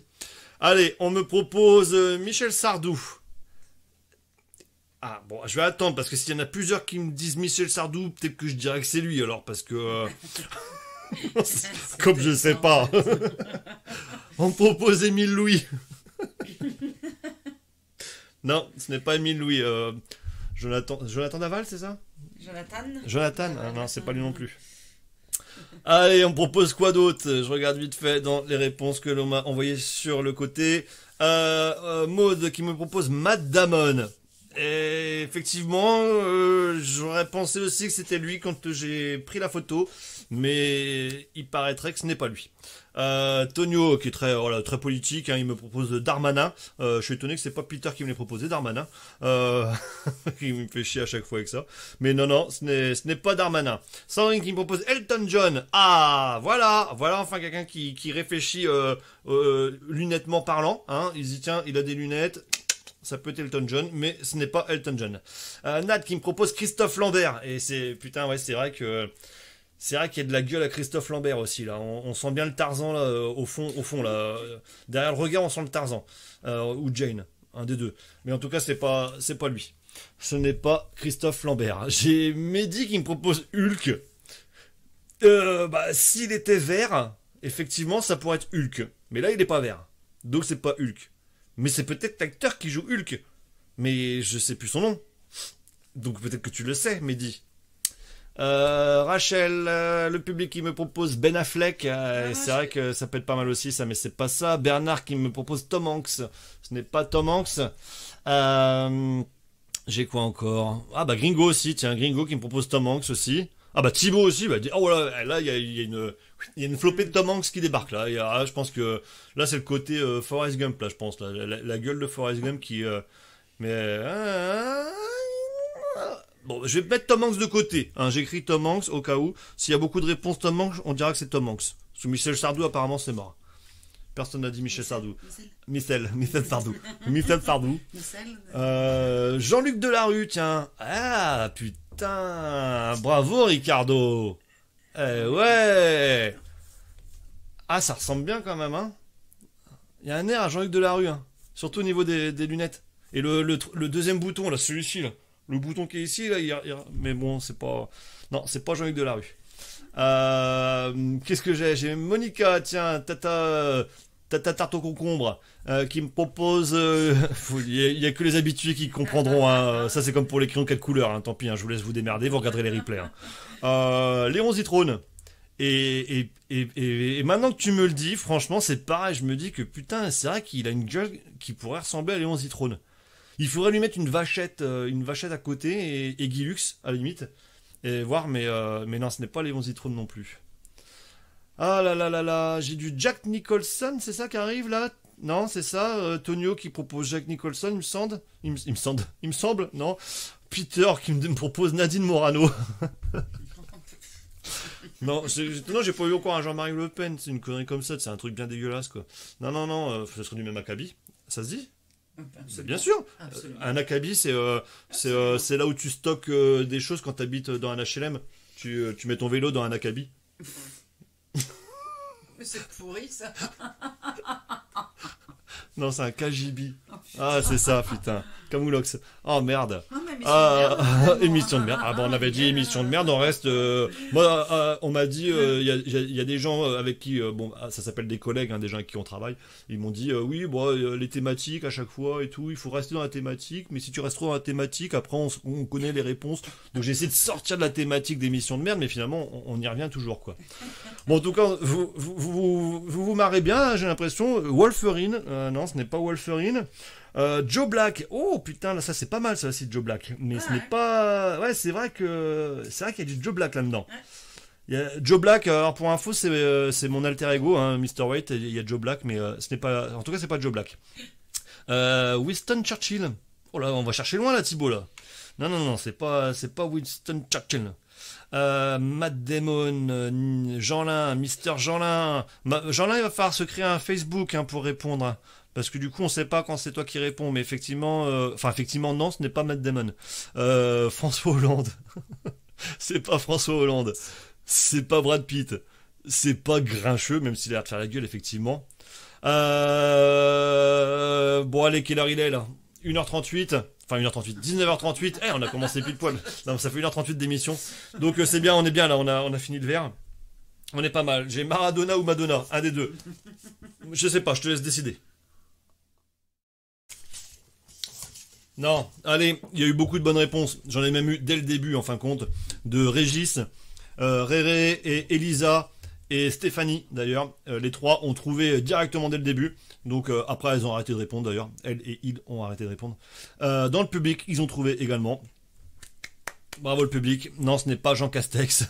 Allez, on me propose Michel Sardou. Ah, bon, je vais attendre, parce que s'il y en a plusieurs qui me disent Michel Sardou, peut-être que je dirais que c'est lui, alors, parce que... comme je sais pas. On me propose Émile Louis. Non, ce n'est pas Émile Louis. Jonathan Daval, c'est ça? Jonathan, non, c'est pas lui non plus. Allez, on propose quoi d'autre? Je regarde vite fait dans les réponses que l'on m'a envoyées sur le côté. Maud qui me propose Matt Damon. Et effectivement, j'aurais pensé aussi que c'était lui quand j'ai pris la photo, mais il paraîtrait que ce n'est pas lui. Tonio qui est très politique, il me propose Darmanin. Je suis étonné que c'est pas Peter qui me l'ait proposé, Darmanin. Qui me fait chier à chaque fois avec ça. Mais non, ce n'est pas Darmanin. Sandrine qui me propose Elton John. Ah, voilà enfin quelqu'un qui réfléchit lunettement parlant. Il se dit tiens, il a des lunettes. Ça peut être Elton John, mais ce n'est pas Elton John. Nat qui me propose Christophe Lambert. Et c'est vrai qu'il y a de la gueule à Christophe Lambert aussi là. On sent bien le Tarzan là, au fond là. Derrière le regard, on sent le Tarzan ou Jane, un des deux. Mais en tout cas, c'est pas lui. Ce n'est pas Christophe Lambert. J'ai Mehdi qui me propose Hulk. S'il était vert, effectivement, ça pourrait être Hulk. Mais là, il n'est pas vert, donc c'est pas Hulk. Mais c'est peut-être l'acteur qui joue Hulk. Mais je sais plus son nom. Donc peut-être que tu le sais, Mehdi. Rachel, le public qui me propose Ben Affleck. C'est vrai que ça peut être pas mal aussi, ça, mais c'est pas ça. Bernard qui me propose Tom Hanks. Ce n'est pas Tom Hanks. J'ai quoi encore? Ah bah Gringo aussi, tiens, Gringo qui me propose Tom Hanks aussi. Ah bah Thibaut aussi, oh là il y a une flopée de Tom Hanks qui débarque là. Je pense que là c'est le côté Forrest Gump là, je pense là, la gueule de Forrest Gump qui bon, je vais mettre Tom Hanks de côté. J'écris Tom Hanks au cas où. S'il y a beaucoup de réponses Tom Hanks, on dira que c'est Tom Hanks. Sous Michel Sardou apparemment c'est mort. Personne n'a dit Michel Sardou. Michel Sardou. Michel Sardou. Jean-Luc Delarue, tiens. Ah, putain. Bravo, Ricardo. Eh ouais. Ah, ça ressemble bien quand même, hein. Il y a un air à Jean-Luc Delarue, hein. Surtout au niveau des lunettes. Et le deuxième bouton, là, celui-ci, là. Le bouton qui est ici, là, mais bon, c'est pas... Non, c'est pas Jean-Luc Delarue. Qu'est-ce que j'ai? J'ai Monica, tiens, Tata Tarte au concombre, qui me propose... Il y a que les habitués qui comprendront, hein. Ça, c'est comme pour les crayons 4 couleurs, hein. Tant pis, hein, je vous laisse vous démerder, vous regarderez les replays. Hein. Léon Zitrone. Et maintenant que tu me le dis, franchement, c'est pareil. Je me dis que putain, c'est vrai qu'il a une gueule qui pourrait ressembler à Léon Zitrone. Il faudrait lui mettre une vachette à côté et Guy Lux, à la limite. Et voir, mais non, ce n'est pas Léon Zitrone non plus. Ah là là là là, j'ai du Jack Nicholson, c'est ça qui arrive là? Non, c'est ça, Tonio qui propose Jack Nicholson, il me semble. Il me semble, non. Peter qui me propose Nadine Morano. Non, j'ai pas eu encore un Jean-Marie Le Pen, c'est une connerie comme ça, c'est un truc bien dégueulasse quoi. Non, ça serait du même acabit. Ça se dit? Bien sûr. Un acabit, c'est là où tu stockes des choses quand tu habites dans un HLM. Tu mets ton vélo dans un acabit. Mais c'est pourri ça. Non, c'est un KGB. Ah, c'est ça, putain. Camoulox. Oh merde. Émission de merde. Ah bon, on avait dit émission de merde, on reste... Moi, on m'a dit, il y a des gens avec qui... bon, ça s'appelle des collègues, hein, des gens avec qui on travaille. Ils m'ont dit, oui, bon, les thématiques à chaque fois et tout, il faut rester dans la thématique, mais si tu restes trop dans la thématique, après on connaît les réponses. Donc j'ai essayé de sortir de la thématique d'émission de merde, mais finalement, on y revient toujours, quoi. Bon, en tout cas, vous marrez bien, hein, j'ai l'impression. Wolverine, non, ce n'est pas Wolverine. Joe Black, oh putain, là ça c'est pas mal ça aussi, Joe Black, mais ce n'est pas... Ouais, c'est vrai qu'il y a du Joe Black là-dedans. Il y a Joe Black, alors pour info c'est mon alter ego, hein, Mr. White, il y a Joe Black, mais ce n'est pas... En tout cas c'est pas Joe Black. Winston Churchill, oh là on va chercher loin là Thibaut là. Non, c'est pas Winston Churchill. Matt Damon, Jeanlin, Mr. Jeanlin. Jeanlin il va falloir se créer un Facebook hein, pour répondre. Hein. Parce que du coup, on sait pas quand c'est toi qui réponds, mais effectivement, non, ce n'est pas Matt Damon. François Hollande. C'est pas François Hollande. C'est pas Brad Pitt. C'est pas Grincheux, même s'il a l'air de faire la gueule, effectivement. Bon, allez, quelle heure il est, là? 1h38. Enfin, 1h38. 19h38. On a commencé pile poil. Non, ça fait 1h38 d'émission. Donc, c'est bien, on est bien, là, on a fini le verre. On est pas mal. J'ai Maradona ou Madonna, un des deux. Je sais pas, je te laisse décider. Non, allez, il y a eu beaucoup de bonnes réponses. J'en ai même eu dès le début, en fin de compte, de Régis, Réré et Elisa et Stéphanie, d'ailleurs. Les trois ont trouvé directement dès le début. Donc après, elles ont arrêté de répondre, d'ailleurs. Elles et ils ont arrêté de répondre. Dans le public, ils ont trouvé également. Bravo le public. Non, ce n'est pas Jean Castex.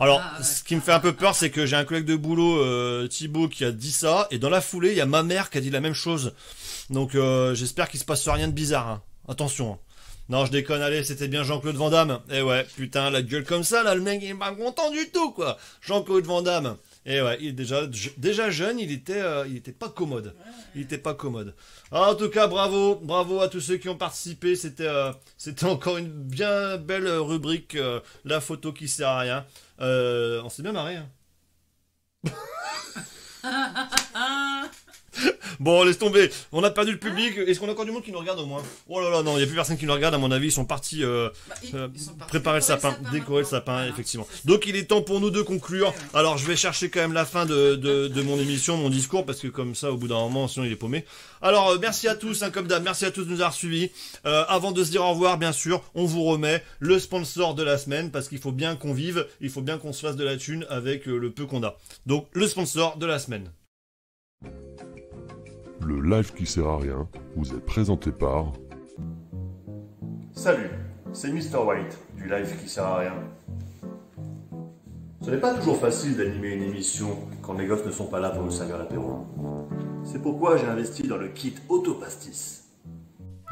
Alors, ce qui me fait un peu peur, c'est que j'ai un collègue de boulot, Thibaut, qui a dit ça. Et dans la foulée, il y a ma mère qui a dit la même chose. Donc j'espère qu'il se passe rien de bizarre, hein. Attention. Hein. Non, je déconne, allez, c'était bien Jean-Claude Van Damme. Eh ouais, putain, la gueule comme ça, là, le mec, il est pas content du tout, quoi. Jean-Claude Van Damme. Eh ouais, il est déjà jeune, il était pas commode. Il était pas commode. Ah, en tout cas, bravo à tous ceux qui ont participé. C'était encore une bien belle rubrique, la photo qui sert à rien. On s'est bien marré, hein. Bon, laisse tomber. On a perdu le public. Est-ce qu'on a encore du monde qui nous regarde au moins? Oh là là, non, il n'y a plus personne qui nous regarde. À mon avis, ils sont partis préparer le sapin, décorer le sapin, voilà. Effectivement. Donc, il est temps pour nous de conclure. Alors, je vais chercher quand même la fin de mon émission, mon discours, parce que comme ça, au bout d'un moment, sinon, il est paumé. Alors, merci à tous, hein, comme d'hab. Merci à tous de nous avoir suivis. Avant de se dire au revoir, bien sûr, on vous remet le sponsor de la semaine, parce qu'il faut bien qu'on vive, il faut bien qu'on se fasse de la thune avec le peu qu'on a. Donc, le sponsor de la semaine. Le live qui sert à rien vous est présenté par... Salut, c'est Mr. White, du live qui sert à rien. Ce n'est pas toujours facile d'animer une émission quand les gosses ne sont pas là pour nous servir l'apéro. C'est pourquoi j'ai investi dans le kit Autopastis.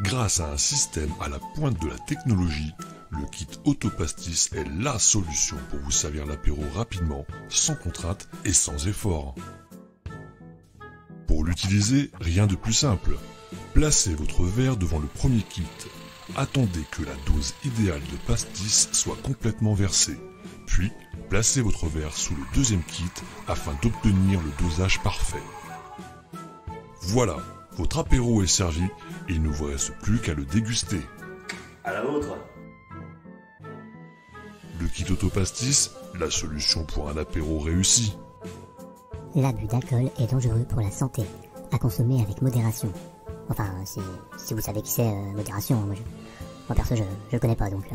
Grâce à un système à la pointe de la technologie, le kit Autopastis est la solution pour vous servir l'apéro rapidement, sans contrainte et sans effort. l'utiliser, rien de plus simple. Placez votre verre devant le premier kit. Attendez que la dose idéale de pastis soit complètement versée. Puis, placez votre verre sous le deuxième kit afin d'obtenir le dosage parfait. Voilà, votre apéro est servi et il ne vous reste plus qu'à le déguster. À la vôtre. Le kit Autopastis, la solution pour un apéro réussi. L'abus d'alcool est dangereux pour la santé, à consommer avec modération. Enfin, si vous savez qui c'est, modération, moi perso je connais pas donc...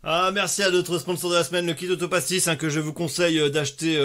Ah, merci à notre sponsor de la semaine, le kit Autopastis, que je vous conseille d'acheter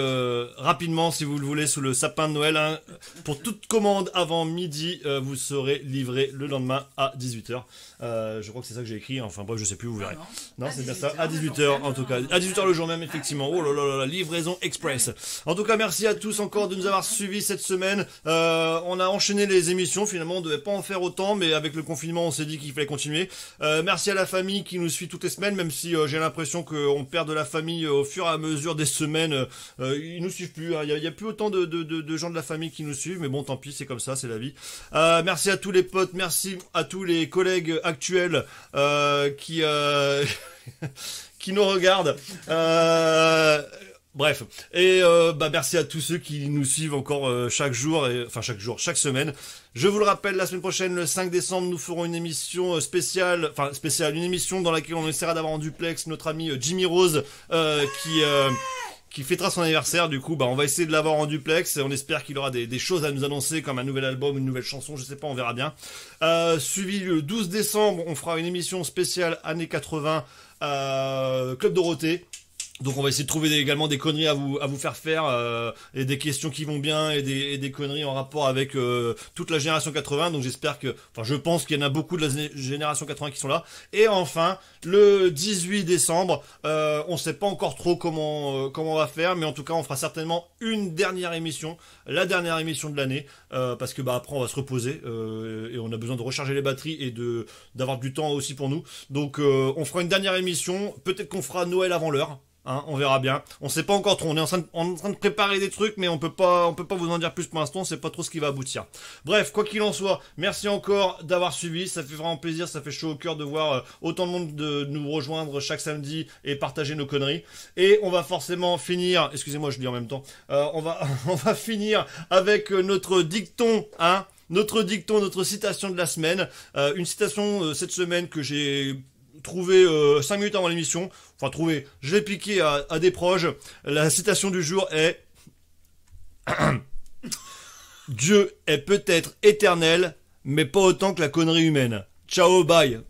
rapidement si vous le voulez sous le sapin de Noël. Pour toute commande avant midi, vous serez livré le lendemain à 18h. Je crois que c'est ça que j'ai écrit, enfin bref, je sais plus, vous verrez. Non, c'est bien ça, à 18h en tout cas. À 18h le jour même, effectivement. Oh là là là, livraison express. En tout cas, merci à tous encore de nous avoir suivis cette semaine. On a enchaîné les émissions, finalement on devait pas en faire autant, mais avec le confinement on s'est dit qu'il fallait continuer. Merci à la famille qui nous suit toutes les semaines, même si j'ai l'impression qu'on perd de la famille au fur et à mesure des semaines. Ils nous suivent plus, il y a plus autant de gens de la famille qui nous suivent, mais bon tant pis, c'est comme ça, c'est la vie. Merci à tous les potes, merci à tous les collègues actuels qui nous regardent. Bref, et merci à tous ceux qui nous suivent encore chaque semaine. Je vous le rappelle, la semaine prochaine, le 5 décembre, nous ferons une émission spéciale, une émission dans laquelle on essaiera d'avoir en duplex notre ami Jimmy Rose, qui fêtera son anniversaire. Du coup, on va essayer de l'avoir en duplex, et on espère qu'il aura des choses à nous annoncer, comme un nouvel album, une nouvelle chanson, je sais pas, on verra bien. Suivi le 12 décembre, on fera une émission spéciale années 80, Club Dorothée. Donc on va essayer de trouver également des conneries à vous faire et des questions qui vont bien et des conneries en rapport avec toute la génération 80. Donc je pense qu'il y en a beaucoup de la génération 80 qui sont là. Et enfin, le 18 décembre, on sait pas encore trop comment on va faire, mais en tout cas on fera certainement une dernière émission, la dernière émission de l'année, parce que après on va se reposer et on a besoin de recharger les batteries et d'avoir du temps aussi pour nous. Donc on fera une dernière émission, peut-être qu'on fera Noël avant l'heure. On verra bien. On sait pas encore trop. On est en train de préparer des trucs, mais on peut pas vous en dire plus pour l'instant. On sait pas trop ce qui va aboutir. Bref, quoi qu'il en soit, merci encore d'avoir suivi. Ça fait vraiment plaisir. Ça fait chaud au cœur de voir autant de monde de nous rejoindre chaque samedi et partager nos conneries. Et on va forcément finir. Excusez-moi, je lis en même temps. On va finir avec notre dicton, notre citation de la semaine. Une citation cette semaine que j'ai trouvé 5 minutes avant l'émission. Enfin, je l'ai piqué à des proches. La citation du jour est Dieu est peut-être éternel, mais pas autant que la connerie humaine. Ciao, bye.